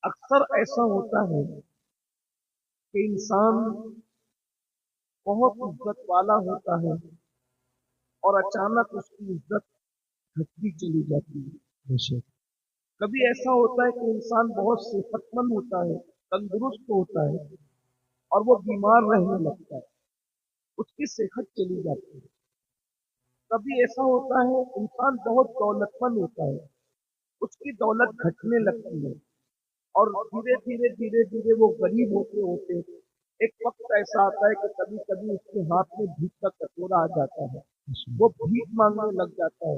अक्सर ऐसा होता है कि इंसान बहुत इज्जत वाला होता है और अचानक उसकी इज्जत घटती चली जाती है। बेशक। कभी ऐसा होता है कि इंसान बहुत सेहतमंद होता है, तंदुरुस्त होता है और वो बीमार रहने लगता है, उसकी सेहत चली जाती है। कभी ऐसा होता है इंसान बहुत दौलतमंद होता है, उसकी दौलत घटने लगती है और धीरे धीरे वो गरीब होते होते एक वक्त ऐसा आता है कि कभी कभी उसके हाथ में भीख का कटोरा आ जाता है, वो भीख मांगने लग जाता है,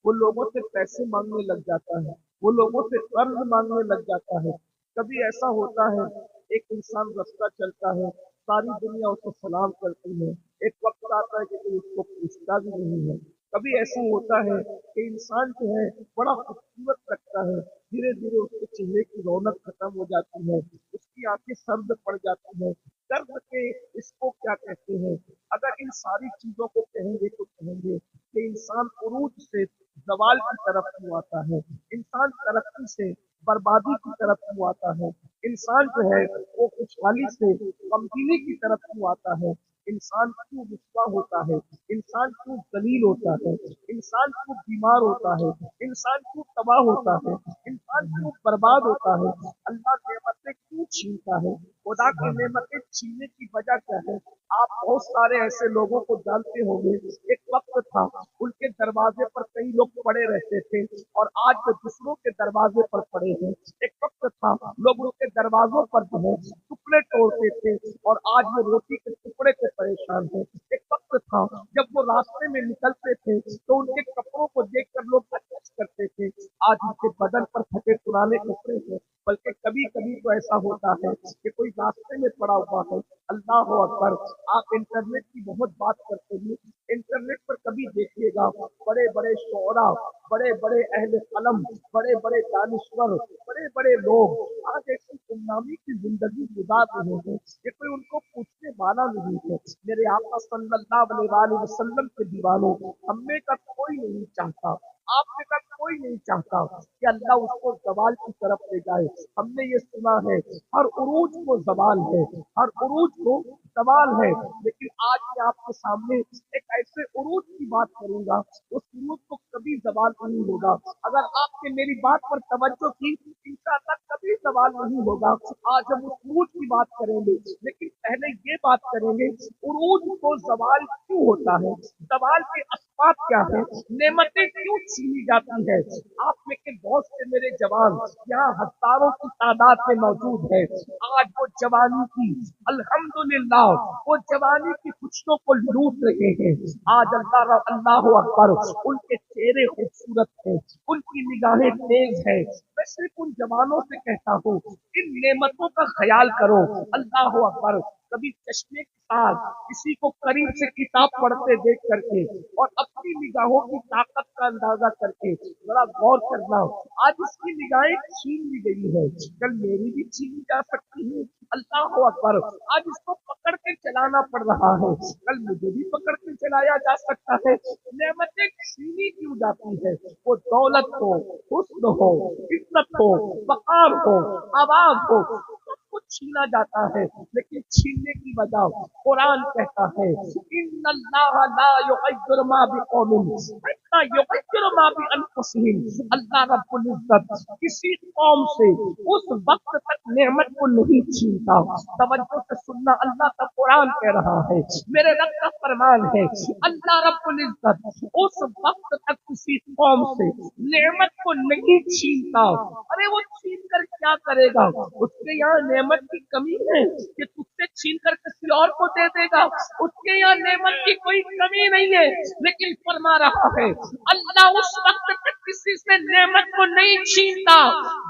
वो लोगों से पैसे मांगने लग जाता है, वो लोगों से कर्ज मांगने लग जाता है। कभी ऐसा होता है एक इंसान रास्ता चलता है, सारी दुनिया उसको सलाम करती है, एक वक्त आता है कि कोई उसको पूछता भी नहीं है। कभी ऐसा होता है कि इंसान जो है बड़ा खूबसूरत लगता है, धीरे धीरे उसके चेहरे की रौनक खत्म हो जाती है, उसकी आंखें सर्द पड़ जाती है। कर्ज के इसको क्या कहते हैं? अगर इन सारी चीजों को कहेंगे तो कहेंगे कि इंसान उरूज से जवाल की तरफ क्यों आता है, इंसान तरक्की से बर्बादी की तरफ क्यों आता है, इंसान जो है वो खुशहाली से गमगीनी की तरफ क्यों आता है, इंसान क्यों रुस्वा होता है, इंसान क्यों जलील होता है, इंसान क्यों बीमार होता है, इंसान क्यों तबाह होता है, इंसान क्यों बर्बाद होता है, अल्लाह नेमतें क्यों छीनता है, खुदा की नेमतें छीनने की वजह क्या है? आप बहुत सारे ऐसे लोगों को जानते होंगे, एक वक्त था उनके दरवाजे पर कई लोग पड़े रहते थे और आज वो दूसरों के दरवाजे पर पड़े हैं। एक वक्त था लोग उनके दरवाजों पर जो है टुकड़े तोड़ते थे और आज वो रोटी के टुकड़े से परेशान है। एक वक्त था जब वो रास्ते में निकलते थे तो उनके कपड़ों को देखकर लोग अटैच करते थे, आज उनके बदन पर फटे पुराने कपड़े हैं। बल्कि कभी कभी तो ऐसा होता है कि कोई रास्ते में पड़ा हुआ है, अल्लाह अकबर। आप इंटरनेट की बहुत बात करते हैं, इंटरनेट पर कभी देखिएगा बड़े बड़े शोरा, बड़े बड़े अहले कलम, बड़े बड़े दानिश्वर, बड़े बड़े लोग आज ऐसी गुमनामी की जिंदगी गुजार रहे हैं कि कोई उनको पूछने वाला नहीं है। मेरे आका सल्लल्लाहु अलैहि वसल्लम के दीवानों, हमें का कोई नहीं चाहता, आपने का कोई नहीं चाहता कि अल्लाह उसको जवाल की तरफ ले जाए। हमने ये सुना है हर उरूज को जवाल है, हर उरूज को सवाल है, लेकिन आज मैं आपके सामने एक ऐसे उरूज की बात करूंगा, उस उरूज को कभी सवाल नहीं होगा। अगर आपने मेरी बात पर तवज्जो की, इंशाअल्लाह कभी सवाल नहीं होगा। आज हम उस उरूज की बात करेंगे, लेकिन पहले ये बात करेंगे उरूज को सवाल क्यों होता है, सवाल के असबाब क्या है, नेमतें क्यों छीनी जाती है। आप में के बहुत से मेरे जवान यहाँ हजारों की तादाद में मौजूद है, आज वो जवानी की अल्हम्दुलिल्लाह वो जवानी की खुशियों को लूट रहे हैं। आज अल्लाह अल्लाह अकबर, उनके चेहरे खूबसूरत हैं, उनकी निगाहें तेज है। मैं सिर्फ उन जवानों से कहता हूँ इन नेमतों का ख्याल करो। अल्लाह अकबर। कभी चश्मे के साथ किसी को करीब से किताब पढ़ते देख करके और अपनी निगाहों की ताकत का अंदाजा करके जरा गौर करना, आज इसकी निगाहें छीन ली गई है, कल मेरी भी छीनी जा सकती है। अल्लाह अकबर। आज इसको पकड़ के चलाना पड़ रहा है, कल मुझे भी पकड़ के चलाया जा सकता है। नेमतें छीनी क्यों जाती है? वो दौलत हो, हुस्न हो, इज्जत हो, वकार हो, आवाज हो, सब कुछ छीना जाता है। लेकिन छीनने की वजह कुरान कहता है इन्नल्लाह ला युगय्यिरु मा बिकौमिन हत्ता युगय्यिरु मा बिअनफुसिहिम। अल्लाह रब्बुल इज्जत किसी कौम से उस वक्त तक नेमत को नहीं छीनता। तवज्जो से सुनना, अल्लाह का कुरान कह रहा है, मेरे रब का फरमान है, अल्लाह रब्बुल इज्जत उस वक्त तक किसी कौम से नेमत को नहीं छीनता। अरे वो छीन कर क्या करेगा? उसके यहाँ नेमत की कमी है कि तुझसे छीन कर किसी और को दे देगा? उसके यहाँ नेमत की कोई कमी नहीं है, लेकिन फरमा रहा है अल्लाह उस वक्त तक किसी से नेमत को नहीं छीनता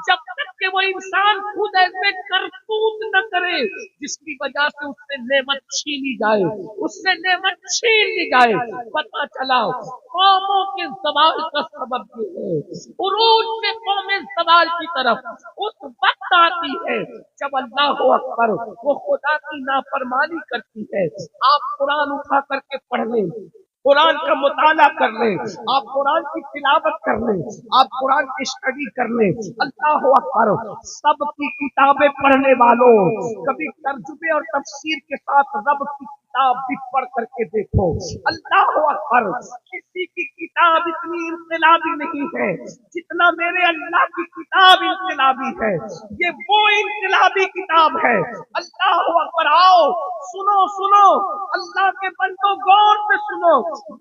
जब तक कि वो इंसान खुद ऐसे करतूत न करे जिसकी वजह से उससे नेमत छीनी जाए, उससे नेमत छीन ली जाए। पता चला कौमों के सवाल का सबब ये है, उरूज में कौमें सवाल की तरफ उस वक्त आती है जब अल्लाह अकबर वो खुदा की नाफरमानी करती है। आप कुरान उठा करके पढ़ लें, قرآن کا مطالعہ کر لیں، آپ قرآن کی تلاوت کر لیں، آپ قرآن کی اسٹڈی کر لیں. اللہ اکبر. سب کی کتابیں پڑھنے والوں کبھی ترجمے اور تفسیر کے ساتھ رب کی کتاب بھی پڑھ کر کے دیکھو. اللہ اکبر. کسی کی کتاب اتنی انقلابی نہیں ہے جتنا میرے اللہ کی کتاب انقلابی ہے. یہ وہ انقلابی کتاب ہے. اللہ اکبر. آؤ سنو سنو اللہ کے بندوں، غور سے سنو.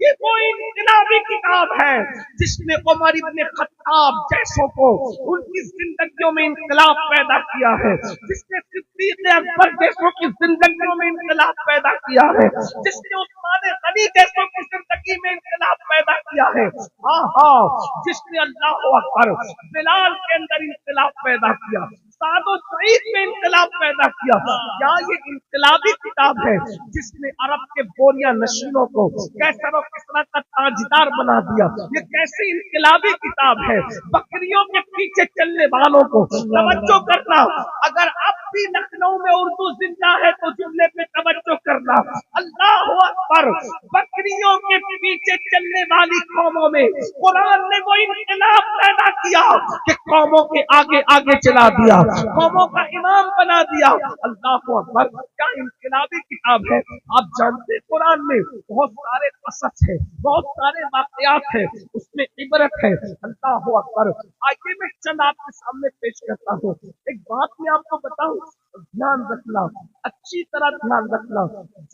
یہ وہ انقلابی کتاب ہے جس نے عمر ابن خطاب جیسوں کو ان کی زندگیوں میں انقلاب پیدا کیا ہے، جس نے صدیق اکبر جیسوں کی زندگیوں میں انقلاب پیدا کیا ہے، جس نے عثمان غنی جیسوں کی زندگی میں انقلاب پیدا کیا ہے. ہاں ہاں، جس نے اللہ اکبر بلال کے اندر انقلاب پیدا کیا، سعد و سعید میں انقلاب پیدا کیا. کیا یہ انقلابی کتاب ہے جس نے عرب کے بوریا نشینوں کو کیسر و کسرا کا تاجدار بنا دیا؟ یہ کیسی انقلابی کتاب ہے. بکریوں کے پیچھے چلنے والوں کو توجہ کرنا. اگر اب بھی لکھنؤ میں اردو زندہ ہے تو جملے پہ توجہ کرنا. اللہ اکبر. بکریوں کے پیچھے چلنے والی قوموں میں قرآن نے وہ انقلاب پیدا کیا کہ قوموں کے آگے آگے چلا دیا، قوموں کا امام بنا دیا. اللہ اکبر. کیا انقلابی کتاب ہے. آپ جانتے قرآن میں بہت سارے قصص ہے، بہت سارے واقعات ہیں، اس میں عبرت ہے. اللہ اکبر. آئیے میں چند آپ کے سامنے پیش کرتا ہوں. ایک بات میں آپ کو بتاؤں، دھیان رکھنا، اچھی طرح دھیان رکھنا.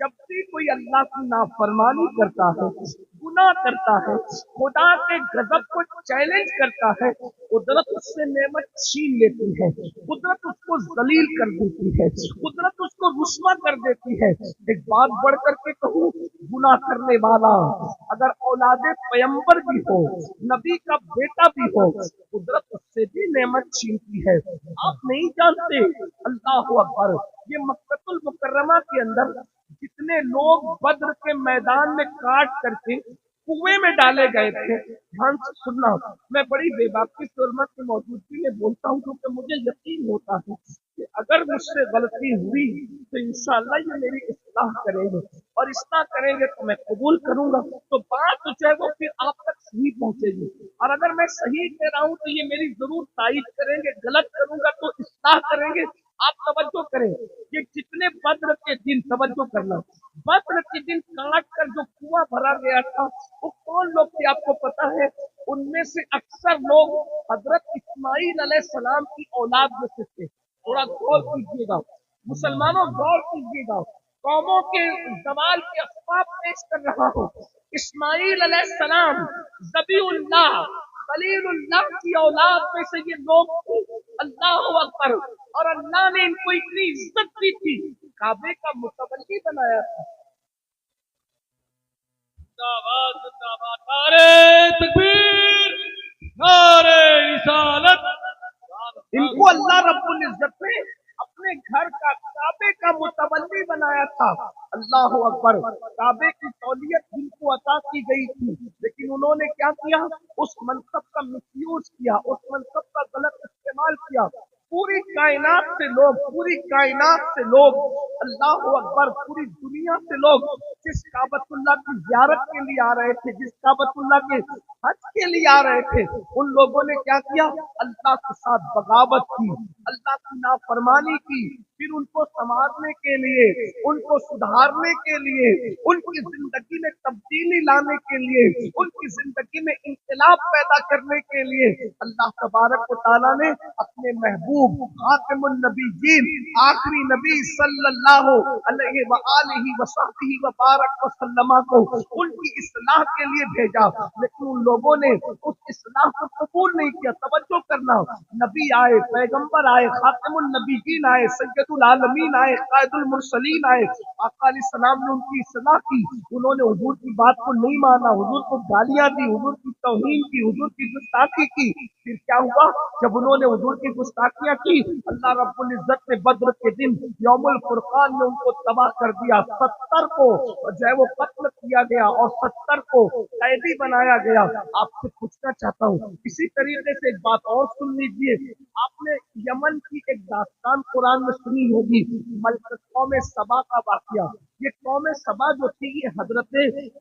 جب بھی کوئی اللہ کی نافرمانی کرتا ہے، گناہ کرتا ہے، خدا کے غضب کو چیلنج کرتا ہے، قدرت اس سے نعمت چھین لیتی ہے، قدرت اس کو ذلیل کر دیتی ہے، قدرت اس کو رسوا کر دیتی ہے. ایک بات بڑھ کر کے کہوں، گناہ کرنے والا اگر اولاد پیمبر بھی ہو، نبی کا بیٹا بھی ہو، قدرت اس سے بھی نعمت چھینتی ہے. آپ نہیں جانتے. اللہ اکبر. یہ مکۃ المکرمہ کے اندر جتنے لوگ بدر کے میدان میں کاٹ کر کے کنویں میں ڈالے گئے تھے، دھیان سے سننا. میں بڑی بے باکی سے حرمت کی موجودگی میں بولتا ہوں کیونکہ مجھے یقین ہوتا ہے کہ اگر مجھ سے غلطی ہوئی تو انشاءاللہ یہ میری اصلاح کریں گے، اور اصلاح کریں گے تو میں قبول کروں گا. تو بات جو ہے وہ پھر آپ تک صحیح پہنچے گی، اور اگر میں صحیح کہہ رہا ہوں تو یہ میری ضرور تائید کریں گے، غلط کروں گا تو اصلاح کریں گے. آپ توجہ کریں. یہ جتنے بدر کے دن، توجہ کرنا، بدر کے دن کاٹ کر جو کنواں بھرا گیا تھا، وہ کون لوگ تھے آپ کو پتا ہے؟ ان میں سے اکثر لوگ حضرت اسماعیل علیہ السلام کی اولاد میں سے تھے. تھوڑا غور کیجیے گا مسلمانوں، غور کیجیے گا. قوموں کے زوال کے اسباب پیش کر رہا ہوں. اسماعیل علیہ السلام، ذبیح اللہ، خلیل اللہ کی اولاد میں سے یہ لوگ تھے. اللہ اکبر. اور اللہ نے ان کو اتنی عزت دی تھی، کعبے کا متولی بنایا تھا. نعرے تکبیر، نعرے رسالت. ان کو اللہ رب العزت نے اپنے گھر کا، کعبے کا متولی بنایا تھا. اللہ اکبر. کعبے کی تولیت جن کو عطا کی گئی تھی، لیکن انہوں نے کیا کیا؟ اس منصب کا مس یوز کیا، اس منصب کا غلط استعمال کیا. پوری کائنات سے لوگ، پوری کائنات سے لوگ، اللہ اکبر، پوری دنیا سے لوگ جس کعبۃ اللہ کی زیارت کے لیے آ رہے تھے، جس کعبۃ اللہ کے حج کے لیے آ رہے تھے، ان لوگوں نے کیا کیا؟ اللہ کے ساتھ بغاوت کی، اللہ کی نافرمانی کی. پھر ان کو سنوارنے کے لیے، ان کو سدھارنے کے لیے، ان کی زندگی میں تبدیلی لانے کے لیے، ان کی زندگی میں انقلاب پیدا کرنے کے لیے اللہ تبارک و تعالیٰ نے اپنے محبوب خاتم النبیین، آخری نبی صلی اللہ علیہ وآلہ وصحبہ وبارک وسلم کو ان کی اصلاح کے لیے بھیجا. لیکن ان لوگوں نے اس اصلاح کو قبول نہیں کیا. توجہ کرنا، نبی آئے، پیغمبر آئے، خاتم النبیین آئے، سید العالمین آئے، قائد المرسلین آئے، آقا علیہ السلام نے ان کی اصلاح کی. انہوں نے حضور کی بات کو نہیں مانا، حضور کو گالیاں دی، حضور کی توہین کی، حضور کی گستاخی کی. پھر کیا ہوا؟ جب انہوں نے حضور کی گستاخیاں کی، اللہ رب العزت نے بدر کے دن یوم الفرقان میں ان کو تباہ کر دیا. 70 کو جو ہے وہ قتل کیا گیا اور 70 کو قیدی بنایا گیا. آپ سے پوچھنا چاہتا ہوں، اسی طریقے سے ایک بات اور سن لیجیے. آپ نے यमन की एक दास्तान कुरान में सुनी होगी, कौम सबा का वाकया। ये कौम सबा जो थी ये हजरत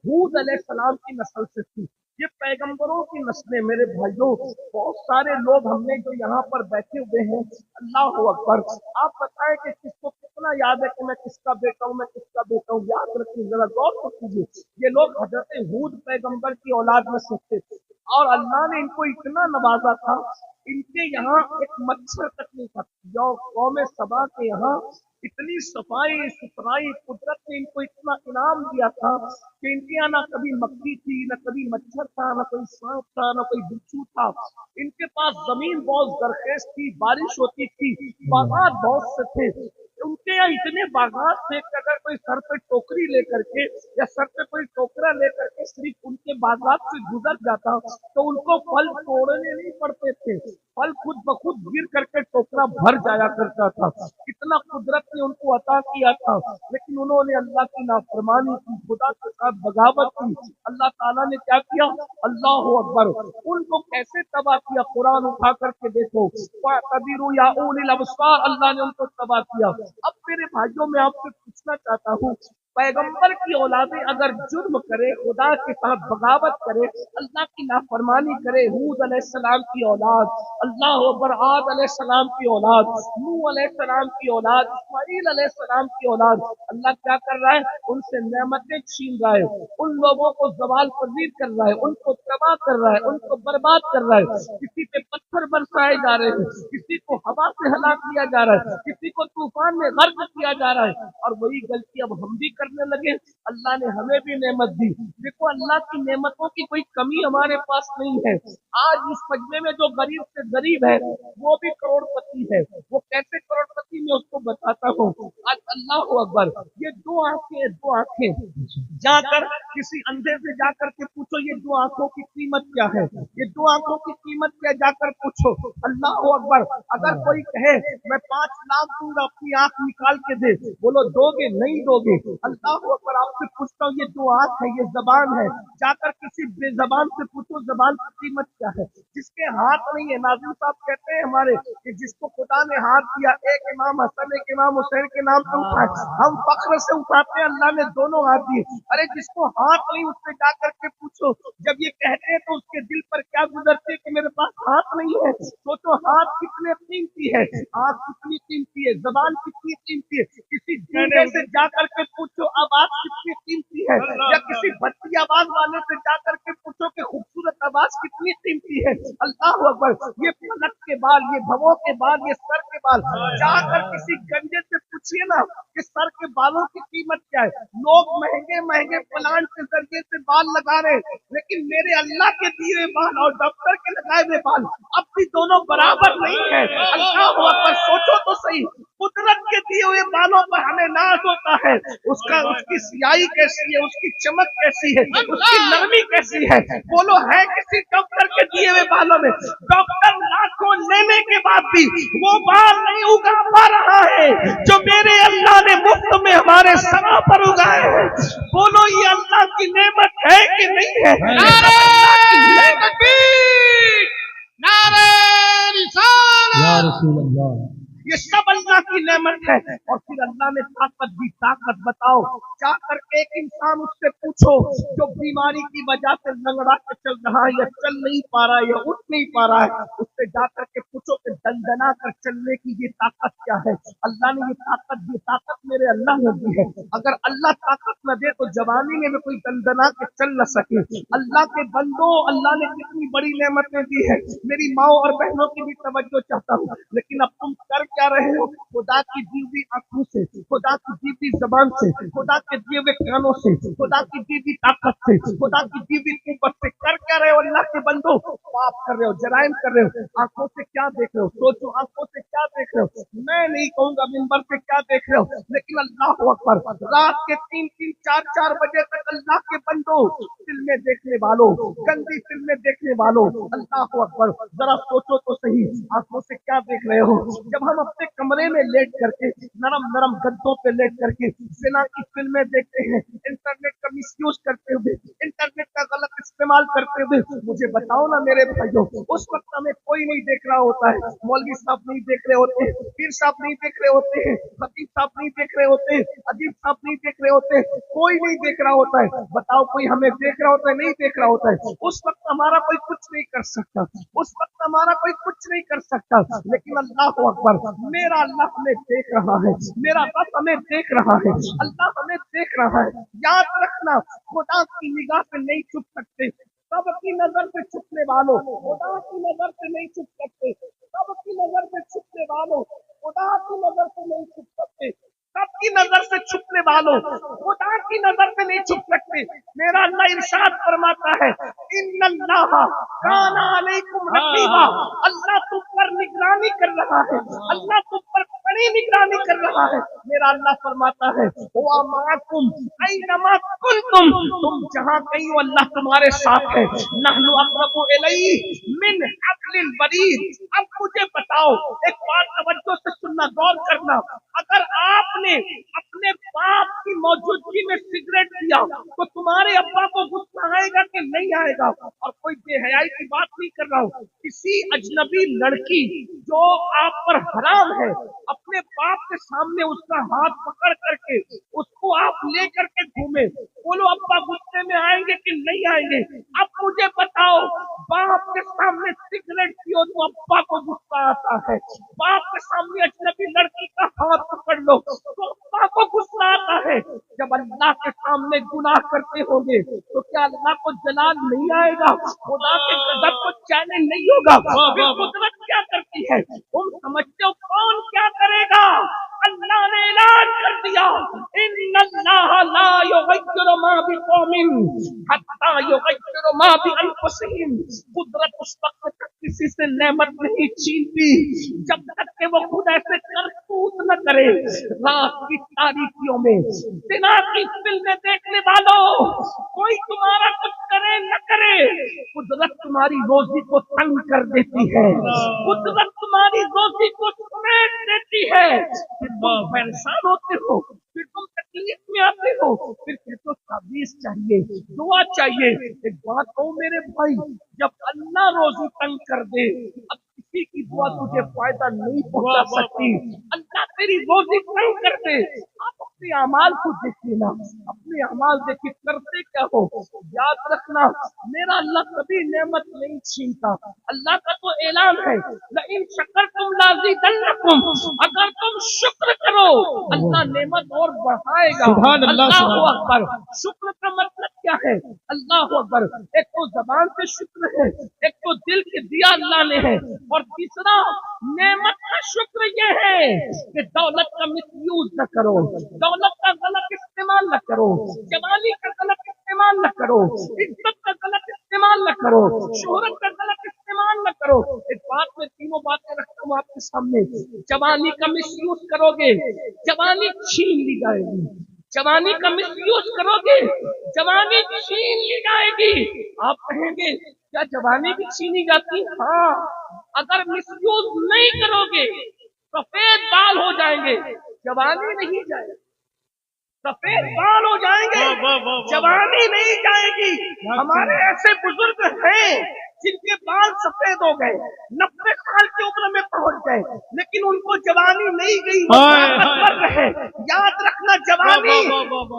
हूद अलैहिस्सलाम की नस्ल से थी। ये पैगंबरों की नस्लें मेरे भाइयों, बहुत सारे लोग हमने जो यहाँ पर बैठे हुए हैं, अल्लाह अकबर। आप बताएं कि किसको कितना याद है कि मैं किसका बेटा हूँ, मैं किसका बेटा हूँ? याद रखिए, जरा गौर तो कीजिए। ये लोग हजरत हूद पैगंबर की औलाद में से थे और अल्लाह ने इनको इतना नवाजा था, इनके यहाँ एक मच्छर तक नहीं था। जो कौम सबा के यहाँ इतनी सफाई सुथराई, कुदरत ने इनको इतना इनाम दिया था कि इनके यहाँ ना कभी मक्खी थी, ना कभी मच्छर था, ना कोई सांप था, ना कोई बिच्छू था। इनके पास जमीन बहुत जरखेज थी, बारिश होती थी, बागात बहुत से थे। उनके यहाँ इतने बागात थे कि अगर कोई सर पे टोकरी लेकर के या सर पे कोई टोकरा लेकर के सिर्फ उनके बागात से गुजर जाता तो उनको फल तोड़ने नहीं पड़ते थे, फल खुद ब खुद गिर करके टोकरा भर जाया करता था। इतना कुदरत ने उनको अता किया था, लेकिन उन्होंने अल्लाह की नाफरमानी की, खुदा के साथ बगावत की। अल्लाह ताला ने क्या किया? अल्लाह अकबर, उनको कैसे तबाह किया? कुरान उठा करके देखो, कबीरू या उलिल अबसार, अल्लाह ने उनको तबाह किया। अब मेरे भाइयों, मैं आपसे पूछना चाहता हूँ, पैगंबर की औलादें अगर जुर्म करे, खुदा के साथ बगावत करे, अल्लाह की नाफरमानी करे, हूद अलैहिस्सलाम की औलाद, अल्लाह अकबर, आद अलैहिस्सलाम की औलाद, नूह अलैहिस्सलाम की औलाद, इस्माईल अलैहिस्सलाम की औलाद, अल्लाह क्या कर रहा है? उनसे नेमतें छीन रहा है, उन लोगों को जवाल पजीर कर रहा है, उनको तबाह कर रहा है, उनको बर्बाद कर रहा है। किसी पे पत्थर बरसाए जा रहे हैं, किसी को हवा से हलाक किया जा रहा है, किसी को तूफान में गर्क किया जा रहा है। और वही गलती अब हम भी करने लगे। अल्लाह ने हमें भी नेमत दी। देखो, अल्लाह की नेमतों की कोई कमी हमारे पास नहीं है। आज इस मजमे में जो गरीब से गरीब है वो भी करोड़पति है। वो कैसे करोड़पति, मैं उसको बताता हूँ। आज अल्लाह अकबर, ये दो आंखें जाकर किसी अंधे से जाकर के पूछो, ये दो आंखों की कीमत क्या है? ये दो आंखों की कीमत क्या? जाकर पूछो। अल्लाह अकबर, अगर कोई कहे मैं 5 लाख दूंगा अपनी आंख निकाल के दे, बोलो दोगे? नहीं दोगे। अल्लाह अकबर, आपसे पूछता हूँ, ये दो आंख है, ये जबान है, जाकर किसी बेजबान से पूछो जबान की कीमत क्या है? जिसके हाथ नहीं है, नाज़िम साहब कहते हैं हमारे कि जिसको खुदा ने हाथ दिया, एक इमाम हसन एक इमाम हुसैन के नाम से उठाए, हम फख्र से उठाते हैं, अल्लाह ने दोनों हाथ दिए। अरे जिसको हाथ नहीं उससे जाकर के पूछो। जब ये कहते हैं तो उसके दिल पर क्या गुजरते है कि मेरे पास हाथ नहीं है। सोचो हाथ कितने कीमती है, आंख कितनी कीमती है, जबान कितनी कीमती है। किसी गूंगे से जाकर के पूछो आवाज कितनी कीमती है, या किसी भट्टी आवाज वाले से जाकर के पूछो कि खूबसूरत आवाज कितनी कीमती है। अल्लाह अकबर, ये पलक के बाल, ये भवों के बाल, ये सर के बाल, जाकर किसी गंजे से पूछिए ना कि सर के बालों की कीमत क्या है। लोग महंगे महंगे प्लांट के जरिए से बाल लगा रहे हैं, लेकिन मेरे अल्लाह के दिए हुए बाल और डॉक्टर के लगाए हुए बाल अब भी दोनों बराबर नहीं है। अल्लाह अकबर, सोचो तो सही, कुदरत के दिए हुए बालों पर हमें नाज होता है, उसकी सियाही कैसी है, उसकी चमक कैसी है, उसकी नरमी कैसी है। बोलो है किसी डॉक्टर के दिए हुए बालों में? डॉक्टर लाखों लेने के बाद भी वो बाल नहीं उगा पा रहा है जो मेरे अल्लाह ने मुफ्त में हमारे सर पर उगाए हैं। बोलो ये अल्लाह की नेमत है कि नहीं है? नारे तकबीर, नारे रिसालत, या रसूल अल्लाह। ये सब अल्लाह की नेमत है। और फिर अल्लाह ने ताकत दी। ताकत बताओ, जाकर एक इंसान उससे पूछो जो बीमारी की वजह से लंगड़ा के चल रहा है या चल नहीं पा रहा है या उठ नहीं पा रहा है, उससे जाकर के पूछो कि दंदना कर चलने की ये ताकत क्या है। अल्लाह ने ये ताकत दी, ताकत मेरे अल्लाह ने दी है। अगर अल्लाह ताकत न दे तो जवानी में भी कोई दंदना के चल न सके। अल्लाह के बंदो, अल्लाह ने कितनी बड़ी नेमतें दी है। मेरी माँ और बहनों की भी तवज्जो चाहता हूँ, लेकिन अब तुम कर क्या रहे हो? खुदा की दी हुई आंखों से, खुदा की दी हुई जबान से, खुदा के दिए हुए कानों से, खुदा की दी हुई ताकत से, खुदा की दी हुई कुव्वत से कर क्या रहे हो? अल्लाह के बंदो, पाप कर रहे हो, जराइम कर रहे हो। आंखों से क्या देख रहे हो? सोचो, आंखों से क्या देख रहे हो? मैं नहीं कहूंगा मिंबर पे क्या देख रहे हो, लेकिन अल्लाह अकबर, रात के 3-3, 4-4 बजे तक अल्लाह के बंदो, फिल्में देखने वालों, गंदी फिल्में देखने वालों, अल्लाह अकबर, जरा सोचो तो सही, आंखों से क्या देख रहे हो? जब हम अपने कमरे में लेट करके, नरम नरम गद्दों पे लेट करके जिना की फिल्में देखते हैं, इंटरनेट का मिसयूज करते हुए, इंटरनेट का गलत استعمال کرتے ہوئے مجھے بتاؤ نا میرے بھائیوں، اس وقت ہمیں کوئی نہیں دیکھ رہا ہوتا ہے، مولوی صاحب نہیں دیکھ رہے ہوتے، پیر صاحب نہیں دیکھ رہے ہوتے ہیں، خطیب صاحب نہیں دیکھ رہے ہوتے، ادیب صاحب نہیں دیکھ رہے ہوتے، کوئی نہیں دیکھ رہا ہوتا ہے۔ بتاؤ کوئی ہمیں دیکھ رہا ہوتا ہے؟ نہیں دیکھ رہا ہوتا ہے۔ اس وقت ہمارا کوئی کچھ نہیں کر سکتا، اس وقت ہمارا کوئی کچھ نہیں کر سکتا، لیکن اللہ اکبر، میرا اللہ ہمیں دیکھ رہا ہے، میرا رب ہمیں دیکھ رہا ہے، اللہ ہمیں دیکھ رہا ہے۔ یاد رکھنا، خدا کی نگاہ سے نہیں چھپ سکتے، سب کی نظر سے چھپنے والوں خدا کی نظر سے نہیں چھپ سکتے، سب کی نظر سے چھپنے والوں خدا کی نظر سے نہیں چھپ سکتے، سب کی نظر سے چھپنے والوں خدا کی نظر سے نہیں چھپ سکتے۔ میرا اللہ ارشاد فرماتا ہے، ان اللہ کان علیکم رقیبا، اللہ تم پر نگرانی کر رہا ہے، اللہ تم پر بڑی نگرانی کر رہا ہے۔ میرا اللہ فرماتا ہے، ہوا معکم اینما کنتم، تم جہاں کہیں ہو اللہ تمہارے ساتھ ہے۔ نحن اقرب الیہ من حبل الورید۔ اب مجھے بتاؤ، ایک بات توجہ سے سننا، غور کرنا، اگر آپ نے اپنے باپ کی موجودگی میں سگریٹ پیا تو تمہارے ابا کو غصہ آئے گا کہ نہیں آئے گا؟ اور کوئی بے حیائی کی بات نہیں کر رہا ہوں، کسی اجنبی لڑکی جو آپ پر حرام ہے، اپنے باپ کے سامنے اس کا ہاتھ پکڑ کر کے اس کو آپ لے کر کے گھومے، بولو ابا غصے میں آئیں گے کہ نہیں آئیں گے؟ اب مجھے بتاؤ، باپ کے سامنے سگریٹ پیو تو ابا کو غصہ آتا ہے، باپ کے سامنے اجنبی لڑکی کا ہاتھ پکڑ لو تو ابا کو غصہ آتا ہے۔ جب اللہ کے سامنے گناہ کرتے ہوں گے تو کیا اللہ کو جلال نہیں آئے گا؟ خدا کے غضب کو چیلنج نہیں ہوگا؟ پھر قدرت کیا کرتی ہے؟ تم سمجھتے ہو کون کیا کرے گا؟ اللہ نے اعلان کر دیا، ان اللہ لا یغیر ما بقوم حتی یغیر ما بانفسہم۔ قدرت اس وقت تک کسی سے نعمت نہیں چھینتی جب تک کہ وہ خود ایسے کرتوت نہ کرے۔ رات کی تاریکیوں میں زنا کی فلمیں دیکھنے والوں، کوئی تمہارا کچھ کرے نہ کرے، قدرت تمہاری روزی کو تنگ کر دیتی ہے، قدرت تمہاری روزی کو سمیٹ دیتی ہے، پھر تم پریشان ہوتے ہو، پھر تم تکلیف میں آتے ہو، پھر کہتے ہو تعویذ چاہیے، دعا چاہیے۔ ایک بات کہوں میرے بھائی، جب اللہ روزی تنگ کر دے، اب کسی کی دعا تجھے فائدہ نہیں پہنچا سکتی۔ اللہ تیری روزی تنگ کر دے، آپ اپنے اعمال کو دیکھیے نا، اپنے اعمال دیکھیے کرتے کیا ہو۔ یاد رکھنا، میرا اللہ کبھی نعمت نہیں چھینتا، اللہ کا تو اعلان ہے، لئن شکرتم لازیدنکم، اگر تم شکر کرو اللہ نعمت اور بڑھائے گا۔ اللہ اکبر۔ شکر کا مطلب کیا ہے؟ اللہ اکبر، ایک تو زبان سے شکر ہے، ایک تو دل کے دیا اللہ نے ہے، اور تیسرا نعمت کا شکر یہ ہے کہ دولت کا مس یوز نہ کرو، دولت کا غلط استعمال نہ کرو، جوانی کا غلط استعمال نہ کرو، عزت کا غلط استعمال نہ کرو، شہرت کا غلط استعمال نہ کرو۔ ایک بات میں تینوں باتیں رکھتا ہوں آپ کے سامنے، جوانی کا مس یوز کرو گے جوانی چھین لی جائے گی، جوانی کا مس یوز کرو گے جوانی چھین لی جائے گی۔ آپ کہیں گے کیا جوانی بھی چھینی جاتی؟ ہاں، اگر مس یوز نہیں کرو گے سفید بال ہو جائیں گے، جوانی نہیں جائے گی، سفید بال ہو جائیں گے، جوانی نہیں جائے گی۔ ہمارے ایسے بزرگ ہیں جن کے بال سفید ہو گئے، 90 سال کی عمر میں پہنچ گئے، لیکن ان کو جوانی نہیں گئی، وہ طاقتور رہے۔ یاد رکھنا، جوانی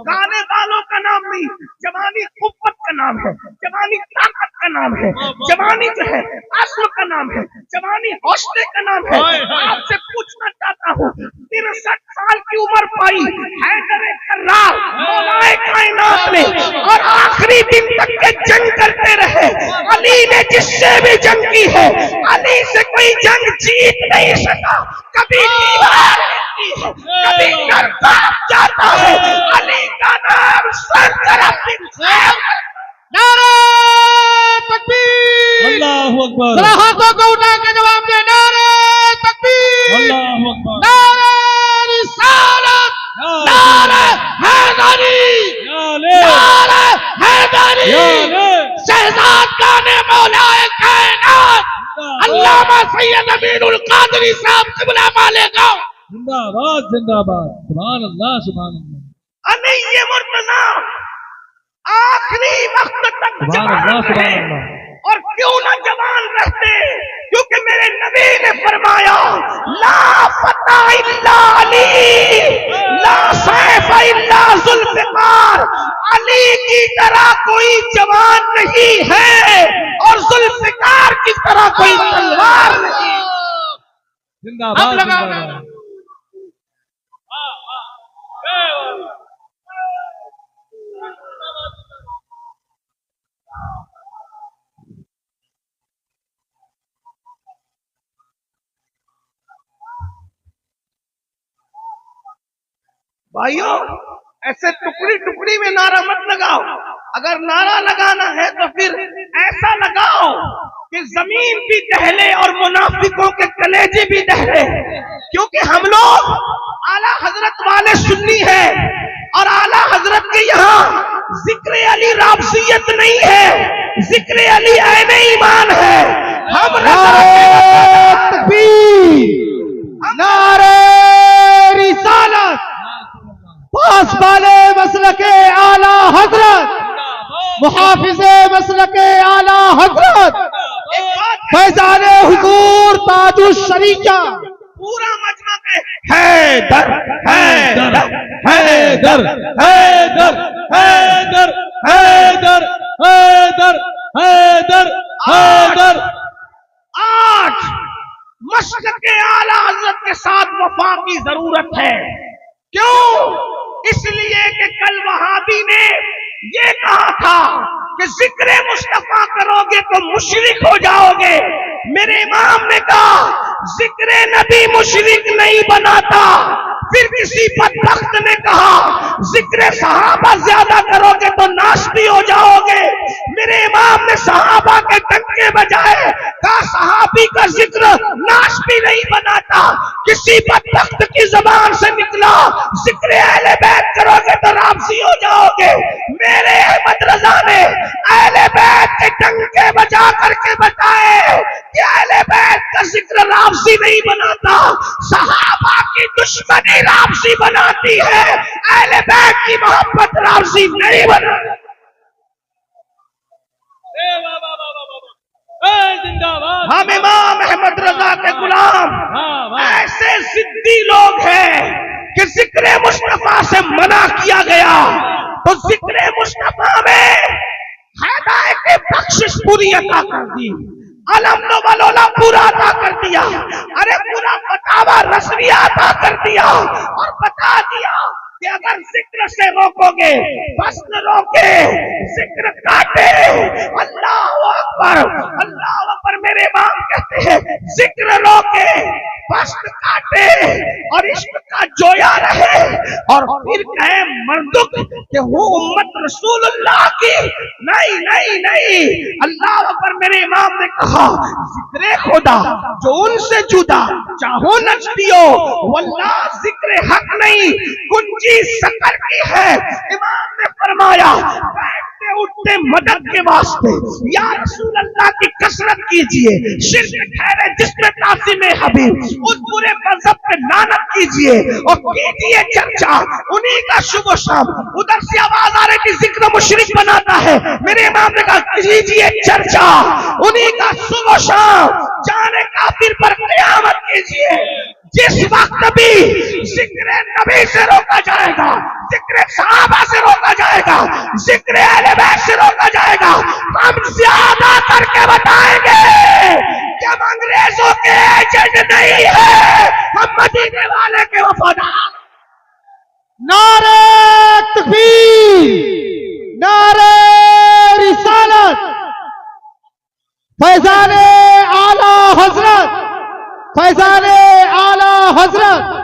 کالے بالوں کا نام نہیں، جوانی قوت کا نام ہے، جوانی طاقت کا نام ہے، جوانی جو ہے عزم کا نام ہے، جوانی حوصلے کا نام ہے۔ آپ سے پوچھنا چاہتا ہوں، 63 سال کی عمر پائی حیدر کرار مولا کائنات نے، اور آخری دن تک کے جنگ کرتے رہے۔ علی نے جس سے بھی جنگ کی ہے، علی سے کوئی جنگ جیت نہیں سکا، کبھی دیوار ہوتی ہے، کبھی گھر کاٹ جاتا ہے، علی کا نام سر طرف نعرہ تکبیر، اللہ اکبر، ذرا ہاتھوں کو اٹھا کے جواب دے، نعرہ تکبیر، اللہ اکبر، نعرہ رسالت، نعرہ حیدری، نعرہ حیدری، شہزاد گانے مولا کائنات علامہ سید امین القادری صاحب قبلہ مالکہ زندہ باد، زندہ باد، سبحان اللہ، سبحان اللہ۔ علی مرتضیٰ آخری وقت تک سبحان اللہ سبحان اللہ. اور کیوں نہ جوان رہتے؟ کیونکہ میرے نبی نے فرمایا لا فتح الا علی لا سیف الا ذوالفقار. علی کی طرح کوئی جوان نہیں ہے اور ذوالفقار کی طرح کوئی تلوار نہیں. زندہ باد زندہ باد. بھائیوں ایسے ٹکڑی ٹکڑی میں نعرہ مت لگاؤ. اگر نعرہ لگانا ہے تو پھر ایسا لگاؤ کہ زمین بھی دہلے اور منافقوں کے کلیجے بھی دہلے. کیونکہ ہم لوگ اعلیٰ حضرت والے سنی ہیں اور اعلیٰ حضرت کے یہاں ذکر علی رابضیت نہیں ہے، ذکر علی عین ایمان ہے. ہم نعرہ رسالت پاسبان مسلک اعلیٰ حضرت محافظ مسلک اعلیٰ حضرت فیضان حضور تاج الشریعہ پورا مجمع میں حیدر حیدر حیدر حیدر حیدر حیدر حیدر حیدر حیدر. آج مسلک اعلیٰ حضرت کے ساتھ وفا کی ضرورت ہے. کیوں؟ اس لیے کہ کل وہابی نے یہ کہا تھا کہ ذکر مصطفیٰ کرو گے تو مشرک ہو جاؤ گے. میرے امام نے کہا ذکر نبی مشرک نہیں بناتا. پھر کسی بدبخت نے کہا ذکر صحابہ زیادہ کرو گے تو ناشتی ہو جاؤ گے. میرے امام نے صحابہ کے ڈنکے بجائے کہا صحابی کا ذکر ناشتی نہیں بناتا. کسی بدبخت کی زبان سے نکلا ذکر اہل بیت کرو گے تو رابضی ہو جاؤ گے. میرے احمد رضا نے اہل بیت کے ڈنکے بجا کر کے بتائے کہ اہل بیت کا ذکر رابضی نہیں بناتا، صحابہ کی دشمنی رابضی بناتی ہے، اہل بیت کی محبت رابضی نہیں بناتی. ہم امام احمد رضا کے غلام ایسے ضدی لوگ ہیں کہ ذکر مصطفیٰ سے منع کیا گیا تو ذکر مصطفیٰ میں ہدایت بخشش پوری عطا کر دی، علم والولا پورا عطا کر دیا، ارے پورا فتاوی رسمیہ عطا کر دیا اور بتا دیا کہ اگر ذکر سے روکو گے بس نہ روکے، ذکر کاٹے. اللہ اکبر اللہ اکبر. میرے امام کہتے ہیں ذکر روکے بس کاٹے اور عشق کا جویا رہے اور پھر کہے مردک کہ وہ امت رسول اللہ کی نہیں نہیں نہیں. اللہ اکبر. میرے امام نے کہا ذکر خدا جو ان سے جدا چاہو نچتی ہو واللہ ذکر حق نہیں کنجی سکر کی ہے. امام نے فرمایا بیٹھتے اٹھتے مدد کے واسطے یا رسول اللہ کی کثرت کیجئے، شرک ٹھہرے جس میں تعظیم حبیب، اس برے مذہب پہ لعنت کیجئے اور کیجئے چرچا انہی کا شب و شام. ادھر سے آواز آ رہی تھی ذکر مشرک بناتا ہے. میرے امام نے کہا کیجئے چرچا انہی کا شب و شام، جانے کافر پر قیامت کیجئے. جس وقت بھی ذکر نبی سے روکا جائے گا، ذکر صحابہ سے روکا جائے گا، ذکر اہل بیت سے روکا جائے گا، ہم زیادہ کر کے بتائیں گے کہ ہم انگریزوں کے ایجنٹ نہیں ہیں، ہم مدینے والے کے وفادار. نعرہ تکبیر، نعرہ رسالت، فیضان اعلیٰ حضرت، فیضان اعلیٰ حضرت.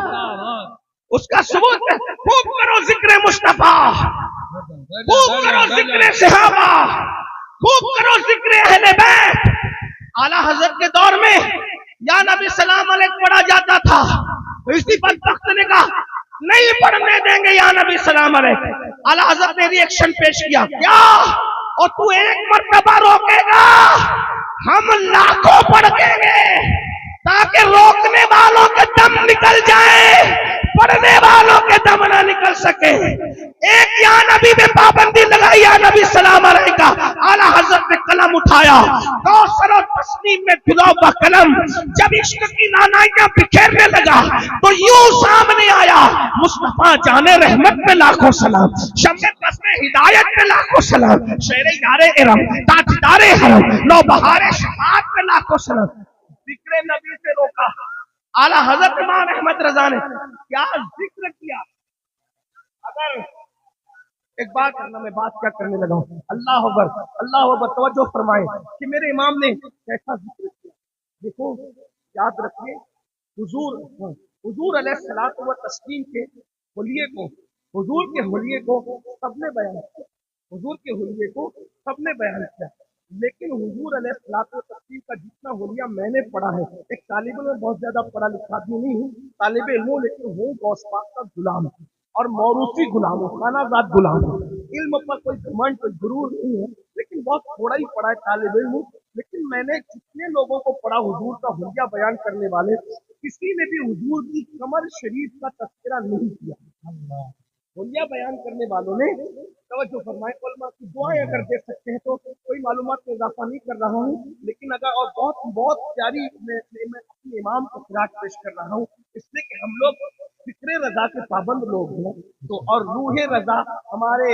اس کا ثبوت ہے. خوب کرو ذکر مصطفیٰ، خوب کرو ذکر صحابہ، خوب کرو ذکر اہل بیت. اعلیٰ حضرت کے دور میں یا نبی سلام علیک پڑھا جاتا تھا، اسی بدبخت نے کہا نہیں پڑھنے دیں گے یا نبی سلام علیک. اعلیٰ حضرت نے ریئیکشن پیش کیا کیا اور تو ایک مرتبہ روکے گا ہم لاکھوں پڑھیں گے تاکہ روکنے والوں کے دم نکل جائے، پڑھنے والوں کے دم نہ نکل سکے. ایک یا نبی میں پابندی لگائی یا نبی سلام علیکہ. اعلیٰ دکھایا. کوثر و تسنیم میں گلاب و قلم جب عشق کی نانائیاں بکھیرنے لگا تو یوں سامنے آیا مصطفیٰ جان رحمت میں لاکھوں سلام، شمع بزم ہدایت میں لاکھوں سلام، شیر یار ارم تاجدار حرم نوبہار شفاعت میں لاکھوں سلام. ذکر نبی سے روکا. اعلیٰ حضرت امام احمد رضا نے کیا ذکر کیا. اگر ایک بات کرنا، میں بات کیا کرنے لگا ہوں. اللہ اکبر، اللہ اکبر. توجہ فرمائیں کہ میرے امام نے کیسا ذکر کیا. دیکھو یاد رکھیے، حضور علیہ الصلوۃ والتسلیم کے حلیے کو، حضور کے حلیے کو سب نے بیان کیا، حضور کے حلیے کو سب نے بیان کیا. لیکن حضور علیہ الصلوۃ والتسلیم کا جتنا حلیہ میں نے پڑھا ہے، ایک طالب علم، بہت زیادہ پڑھا لکھا بھی نہیں ہوں، طالب علم ہوں، لیکن ہوں غوث پاک کا غلام اور موروثی غلام ہوں، خانہ زاد غلام ہوں. علم پر کوئی گھمنڈ کوئی غرور نہیں ہے، لیکن بہت تھوڑا ہی پڑھا ہے، طالب علم ہوں. لیکن میں نے جتنے لوگوں کو پڑھا حضور کا حلیہ بیان کرنے والے، کسی نے بھی حضور کی کمر شریف کا تذکرہ نہیں کیا. حلیہ بیان کرنے والوں نے توجہ فرمائے. علماء کی دعائیں اگر دیکھ سکتے ہیں تو کوئی معلومات میں اضافہ نہیں کر رہا ہوں، لیکن اگر اور بہت بہت پیاری میں اپنے امام کو خراج پیش کر رہا ہوں، اس لیے کہ ہم لوگ فکر رضا کے پابند لوگ ہیں تو، اور روح رضا ہمارے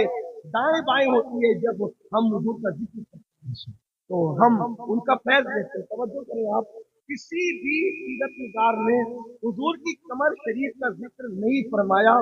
دائیں بائیں ہوتی ہے جب ہم حضور کا ذکر کرتے ہیں تو ہم ان کا فیض لیتے ہیں. توجہ کریں آپ، کسی بھی سیرت نگار نے حضور کی کمر شریف کا ذکر نہیں فرمایا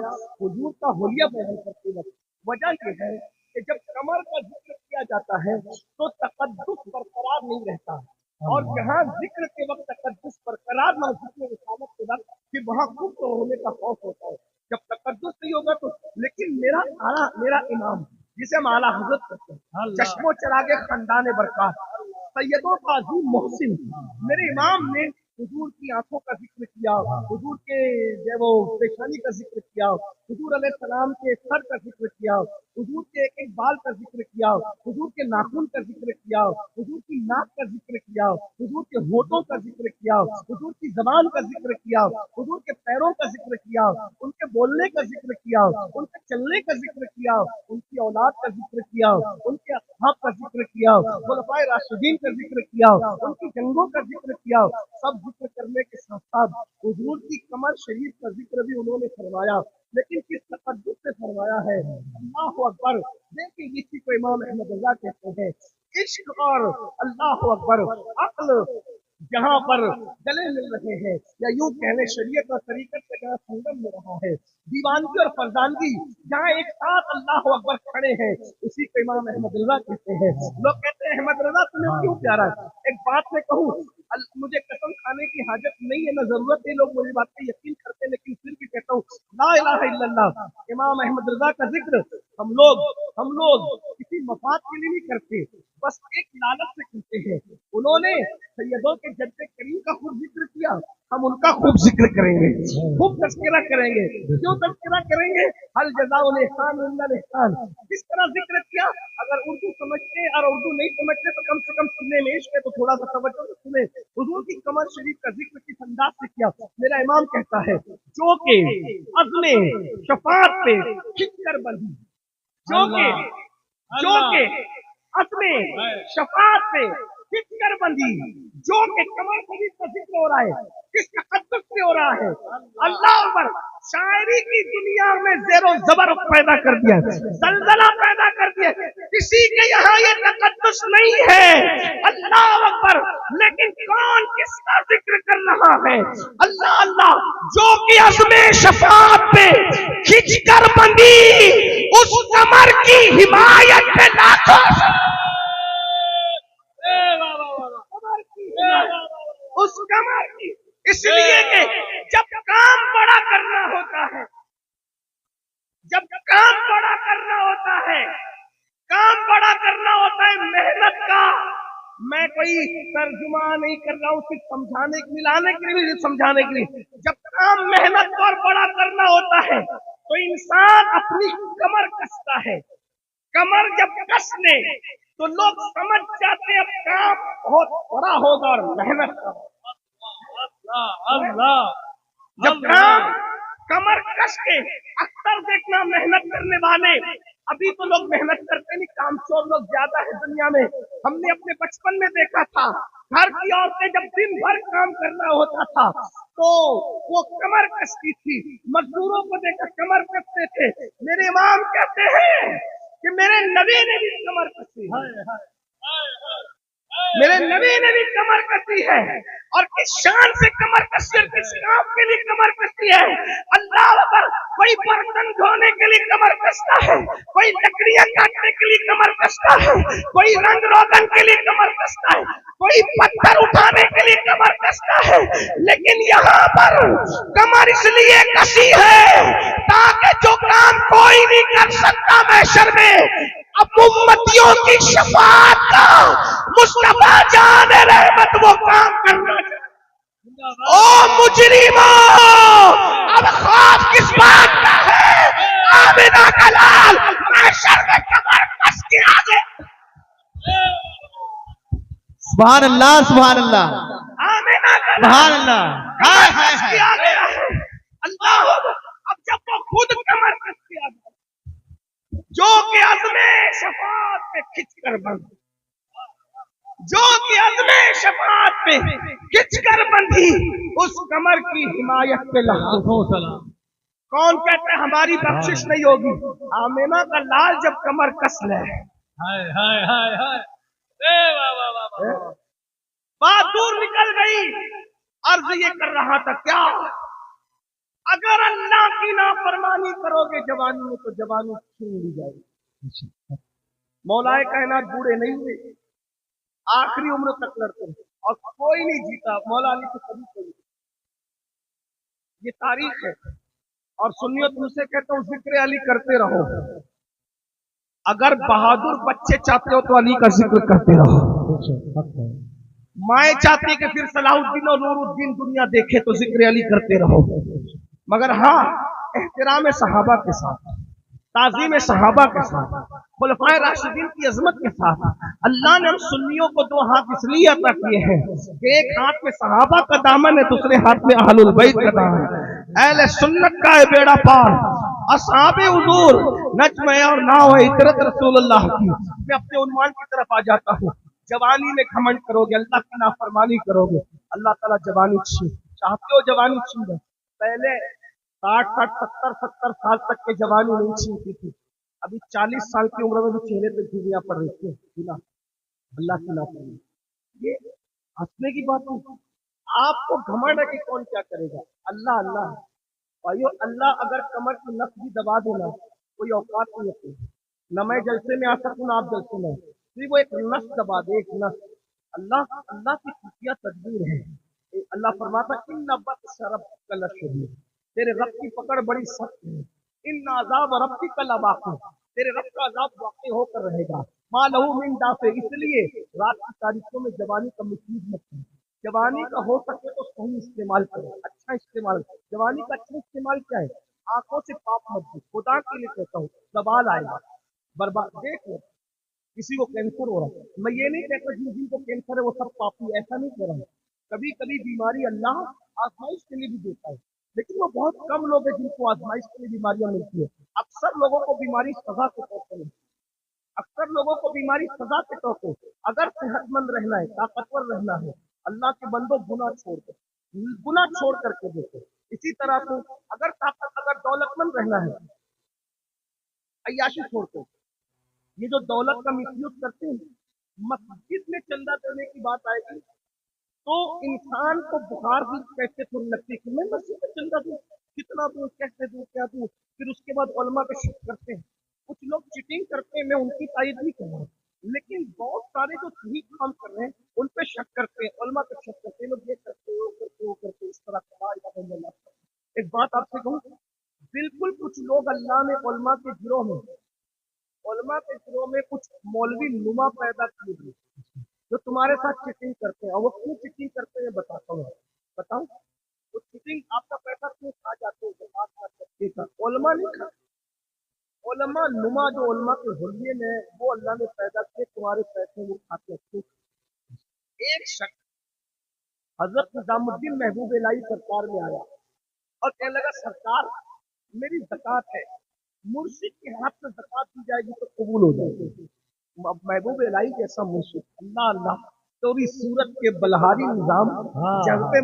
حضور کا حلیہ بیان کرتے وقت. وجہ یہ ہے کہ جب کمر کا ذکر کیا جاتا ہے تو تقدس برقرار نہیں رہتا، اور جہاں ذکر کے وقت تقدس برقرار نہ، ذکر رسالت کے وقت پھر وہاں کفر ہونے کا خوف ہوتا ہے. جب تقدس نہیں ہوگا تو، لیکن میرا امام جسے ہم اعلیٰ حضرت کہتے ہیں، چشم و چراغ خاندان برکات، سیدوں کا عظیم محسن، میرے امام نے حضور کی آنکھوں کا ذکر کیا، حضور کے جو وہ پیشانی کا ذکر کیا، حضور علیہ السلام کے سر کا ذکر کیا، حضور کے ایک ایک بال کا ذکر کیا، حضور کے ناخن کا ذکر کیا، حضور کی ناک کا ذکر کیا، حضور کے ہونٹوں کا ذکر کیا، حضور کی زبان کا ذکر کیا، حضور کے پیروں کا ذکر کیا، ان کے بولنے کا ذکر کیا، ان کے چلنے کا ذکر کیا، ان کی اولاد کا ذکر کیا، ان کے اصحاب کا ذکر کیا، خلفائے راشدین کا ذکر کیا، ان کی جنگوں کا ذکر کیا. سب ذکر کرنے کے ساتھ ساتھ حضور کی کمر شریف کا ذکر بھی انہوں نے فرمایا، لیکن کس تقدس سے فرمایا ہے. اللہ اکبر. دیکھیں اسی کو امام احمد رضا کہتے ہیں. عشق اور اللہ اکبر عقل جہاں پر گلے مل رہے ہیں، یا یوں کہنے شریعت اور طریقت کا جہاں سنگم ہو رہا ہے، دیوانگی اور فرزانگی جہاں ایک ساتھ اللہ اکبر کھڑے ہیں، اسی کو امام احمد رضا کہتے ہیں. لوگ کہتے ہیں احمد رضا تمہیں کیوں پیارا ہے. ایک بات میں کہوں، مجھے قسم کھانے کی حاجت نہیں ہے، نہ ضرورت ہے، لوگ میری بات پہ یقین کرتے ہیں، لیکن پھر بھی کہتا ہوں لا الہ الا اللہ. امام احمد رضا کا ذکر ہم لوگ کسی مفاد کے لیے نہیں کرتے، بس ایک لالچ سے کرتے ہیں. انہوں نے سیدوں کے جد کریم کا خوب ذکر کیا، ہم ان کا خوب ذکر کریں گے، خوب تذکرہ کریں گے. کیوں تذکرہ کریں گے؟ حل جزاء الاحسان الا الاحسان. کس طرح ذکر کیا؟ اگر اردو سمجھتے اور اردو نہیں سمجھتے تو کم سے کم سننے میں عشق ہے تو تھوڑا سا توجہ سے سنیں. حضور کی کمر شریف کا ذکر کس انداز سے کیا؟ میرا امام کہتا ہے جو کہ عزم شفاعت پہ کھنچ کر بندھی، جو کہ عزم شفاعت پہ کھنچ کر بندھی، جو کہ کمر شریف کا ذکر ہو رہا ہے، کس تقدس سے ہو رہا ہے. اللہ اکبر. شاعری کی دنیا میں زیر و زبر پیدا کر دیا، زلزلہ پیدا کر دیا. کسی کے یہاں یہ تقدس نہیں ہے. اللہ اکبر. لیکن کون کس کا ذکر کر رہا ہے؟ اللہ اللہ. جو کہ عزم شفاعت پہ کھنچ کر بندھی، اس کمر کی حمایت پہ لاکھوں، اس کمر کی. اس لیے کہ جب کام بڑا کرنا ہوتا ہے، جب کام بڑا کرنا ہوتا ہے، کام بڑا کرنا ہوتا ہے محنت کا. میں کوئی ترجمہ نہیں کر رہا ہوں، صرف سمجھانے کے ملانے کے لیے سمجھانے کے لیے. جب کام محنت اور بڑا کرنا ہوتا ہے تو انسان اپنی کمر کستا ہے. کمر جب کس لے تو لوگ سمجھ جاتے اب کام بہت بڑا ہوگا اور محنت کا. جب کام کمر کس کے، اکثر دیکھنا محنت کرنے والے अभी तो लोग मेहनत करते नहीं, कामचोर लोग ज्यादा है दुनिया में। हमने अपने बचपन में देखा था, घर की औरतें जब दिन भर काम करना होता था तो वो कमर कसती थी, मजदूरों को देखकर कमर कसते थे। मेरे इमाम कहते हैं कि मेरे नबी ने भी कमर कसी है, मेरे नबी ने भी कमर कसी है। और किस शान से कमर कसी, और किस काम के लिए कमर कसी है। अल्लाह अकबर, कोई बर्तन धोने के लिए कमर कसता है, कोई लकड़ियां काटने के लिए कमर कसता है, कोई रंग रोगन के लिए कमर कसता है, कोई पत्थर उठाने के लिए कमर कसता है। लेकिन यहाँ पर कमर इसलिए कसी है ताकि जो काम कोई नहीं कर सकता महशर में, अब उम्मतियों की शफाअत का मुस्तफा जान रहमत वो काम करना चाहिए। ओ मुजरिमों, अब खौफ किस बात का है? आमिना का लाल महशर में कमर कस के आगे, सुभान अल्लाह, सुभान अल्लाह, आमिना का सुभान अल्लाह। हाय हाय कस के हाय। आ गया है। अल्लाह, अब जब वो खुद कमर कस के आ गया, जो कि अज़्मे शफाअत पे खिंच कर बंधी, जो कि अज़्मे शफाअत पे खिंच कर बंधी, उस कमर की हिमायत पे लगा। लाखों सलाम। कौन कहता है हमारी बख्शिश नहीं होगी? आमिना का लाल जब कमर कस ले, हाय हाय हाय हाय। ए वाह वाह वाह वाह। बात दूर निकल गई। अर्ज ये कर रहा था, क्या अगर अल्लाह की नाफरमानी करोगे जवानी में तो जवानी छीन ली जाएगी। मौलाए कायनात बूढ़े नहीं हुए, आखिरी उम्र तक लड़ते हैं और कोई नहीं जीता। मौला अली से कभी कोई, ये तारीख है। और सुन्नियों तुमसे कहता हूँ, जिक्र अली करते रहो। अगर बहादुर बच्चे चाहते हो तो अली का जिक्र करते रहो। माए चाहती कि फिर सलाहुद्दीन और नूरुद्दीन दुनिया देखे तो जिक्र अली करते रहो। मगर हाँ, एहतराम सहाबा के साथ, ताज़ीम सहाबा के साथ, खुलफाए राशिदीन की अजमत के साथ। अल्लाह ने हम सुन्नियों को दो हाथ इसलिए अता किए हैं कि एक हाथ में सहाबा का दामन है, दूसरे हाथ में अहलुल बैत का दामन है। अहले सुन्नत का है बेड़ा पार, असहाबे हुजूर नज्म है और नाव है इतरत रसूलुल्लाह की। मैं अपने उन्वान की तरफ आ जाता हूँ। जवानी में घमंड करोगे, अल्लाह की नाफरमानी करोगे, अल्लाह ताला जवानी छीन, चाहते हो जवानी छीन ले। पहले 60-70 साल तक के जवानी नहीं छीनती थी, अभी 40 साल की उम्र में भी चेहरे पे झुर्रियां पड़ रही थी। अल्लाह की नाफरमानी, ये हंसने की बात नहीं। आपको घमंड है कि कौन क्या करेगा, अल्लाह अल्लाह है। भाइयों, अल्लाह अगर कमर की नस भी दबा देना, कोई औकात नहीं होती। न मैं जलसे में आ सकूं ना आप जलसे में, सिर्फ वो एक नस दबा दे, एक नस। अल्लाह अल्लाह की खुफिया तदबीर है। अल्लाह फरमाता है, इन नब्बत शरब कल शदीद, तेरे रब की पकड़ बड़ी सख्त है। इन अज़ाब रब्बी का लवाक़िअ, तेरे रब का अज़ाब वाक़ई होकर रहेगा। मा लहू मिन दाफ़िअ, इसलिए रात की तारीखों में जवानी का मिसयूज मत करो। जवानी का हो सके तो सही इस्तेमाल करो, अच्छा इस्तेमाल। जवानी का अच्छा इस्तेमाल क्या है? आंखों से पाप मत दो, खुदा के लिए कहता हूँ, सवाल आएगा, बर्बाद। देख लो, किसी को कैंसर हो रहा है, मैं ये नहीं कहता जिनको कैंसर है वो सब पापी, ऐसा नहीं कह रहा हूँ। कभी कभी बीमारी अल्लाह आजमाइश के लिए भी देता है, लेकिन वो बहुत कम लोग हैं जिनको आजमाइश के लिए बीमारियां मिलती है। अक्सर लोगों को बीमारी सजा के तौर पर मिलती है, अक्सर लोगों को बीमारी सजा के तौर पर। अगर सेहतमंद रहना है, ताकतवर रहना है, अल्लाह के बंदो गुनाह छोड़ करके देखो। इसी तरह से अगर दौलतमंद रहना है, अय्याशी छोड़ दो। ये जो दौलत का मिसयूज करते हैं, मस्जिद में चंदा देने की बात आएगी तो इंसान को बुखार भी कैसे थोड़ी लगती है कि मैं मस्जिद में चंदा दूं, कितना दूं, कैसे दूं, क्या दूं। फिर उसके बाद उलमा पे शक करते हैं। कुछ लोग चीटिंग करते हैं, मैं उनकी तारीफ नहीं कर रहा हूं, लेकिन बहुत सारे जो सही काम कर रहे हैं उन पे शक करते हैं, उलमा पे शक करते हैं। लोग ये करते हैं, वो करते हैं, वो करते हैं, इस तरह का। एक बात आपसे कहूँ, बिल्कुल कुछ लोग अल्लाह ने उलमा के गिरोह में कुछ मौलवी नुमा पैदा किए हैं जो तुम्हारे साथ चीटिंग करते हैं। और वो क्यों चीटिंग करते हैं बताता हूँ। बताऊं तो चीटिंग, आपका पैसा क्यों खा जाते हैं? जमात का तबके का उलमा नहीं खा, उलमा नुमा जो उलमा के हुलिये में वो अल्लाह ने पैदा किए, तुम्हारे पैसे वो खाते हैं। एक शख्स हजरत निजामुद्दीन महबूब इलाही सरकार में आया और कहने लगा, सरकार मेरी ज़कात है, मुर्शिद के हाथ में ज़कात दी जाएगी तो कबूल हो जाएगी। महबूब इलाही जैसा मुर्शिद, अल्लाह अल्लाह, तो इस सूरत के बलहारी निजाम, जहाँ पे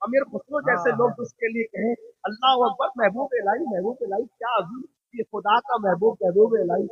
अमीर खुसरो जैसे लोग उसके लिए कहें अल्लाह अकबर, महबूब इलाही क्या अजीम, ये खुदा का महबूब इलाही।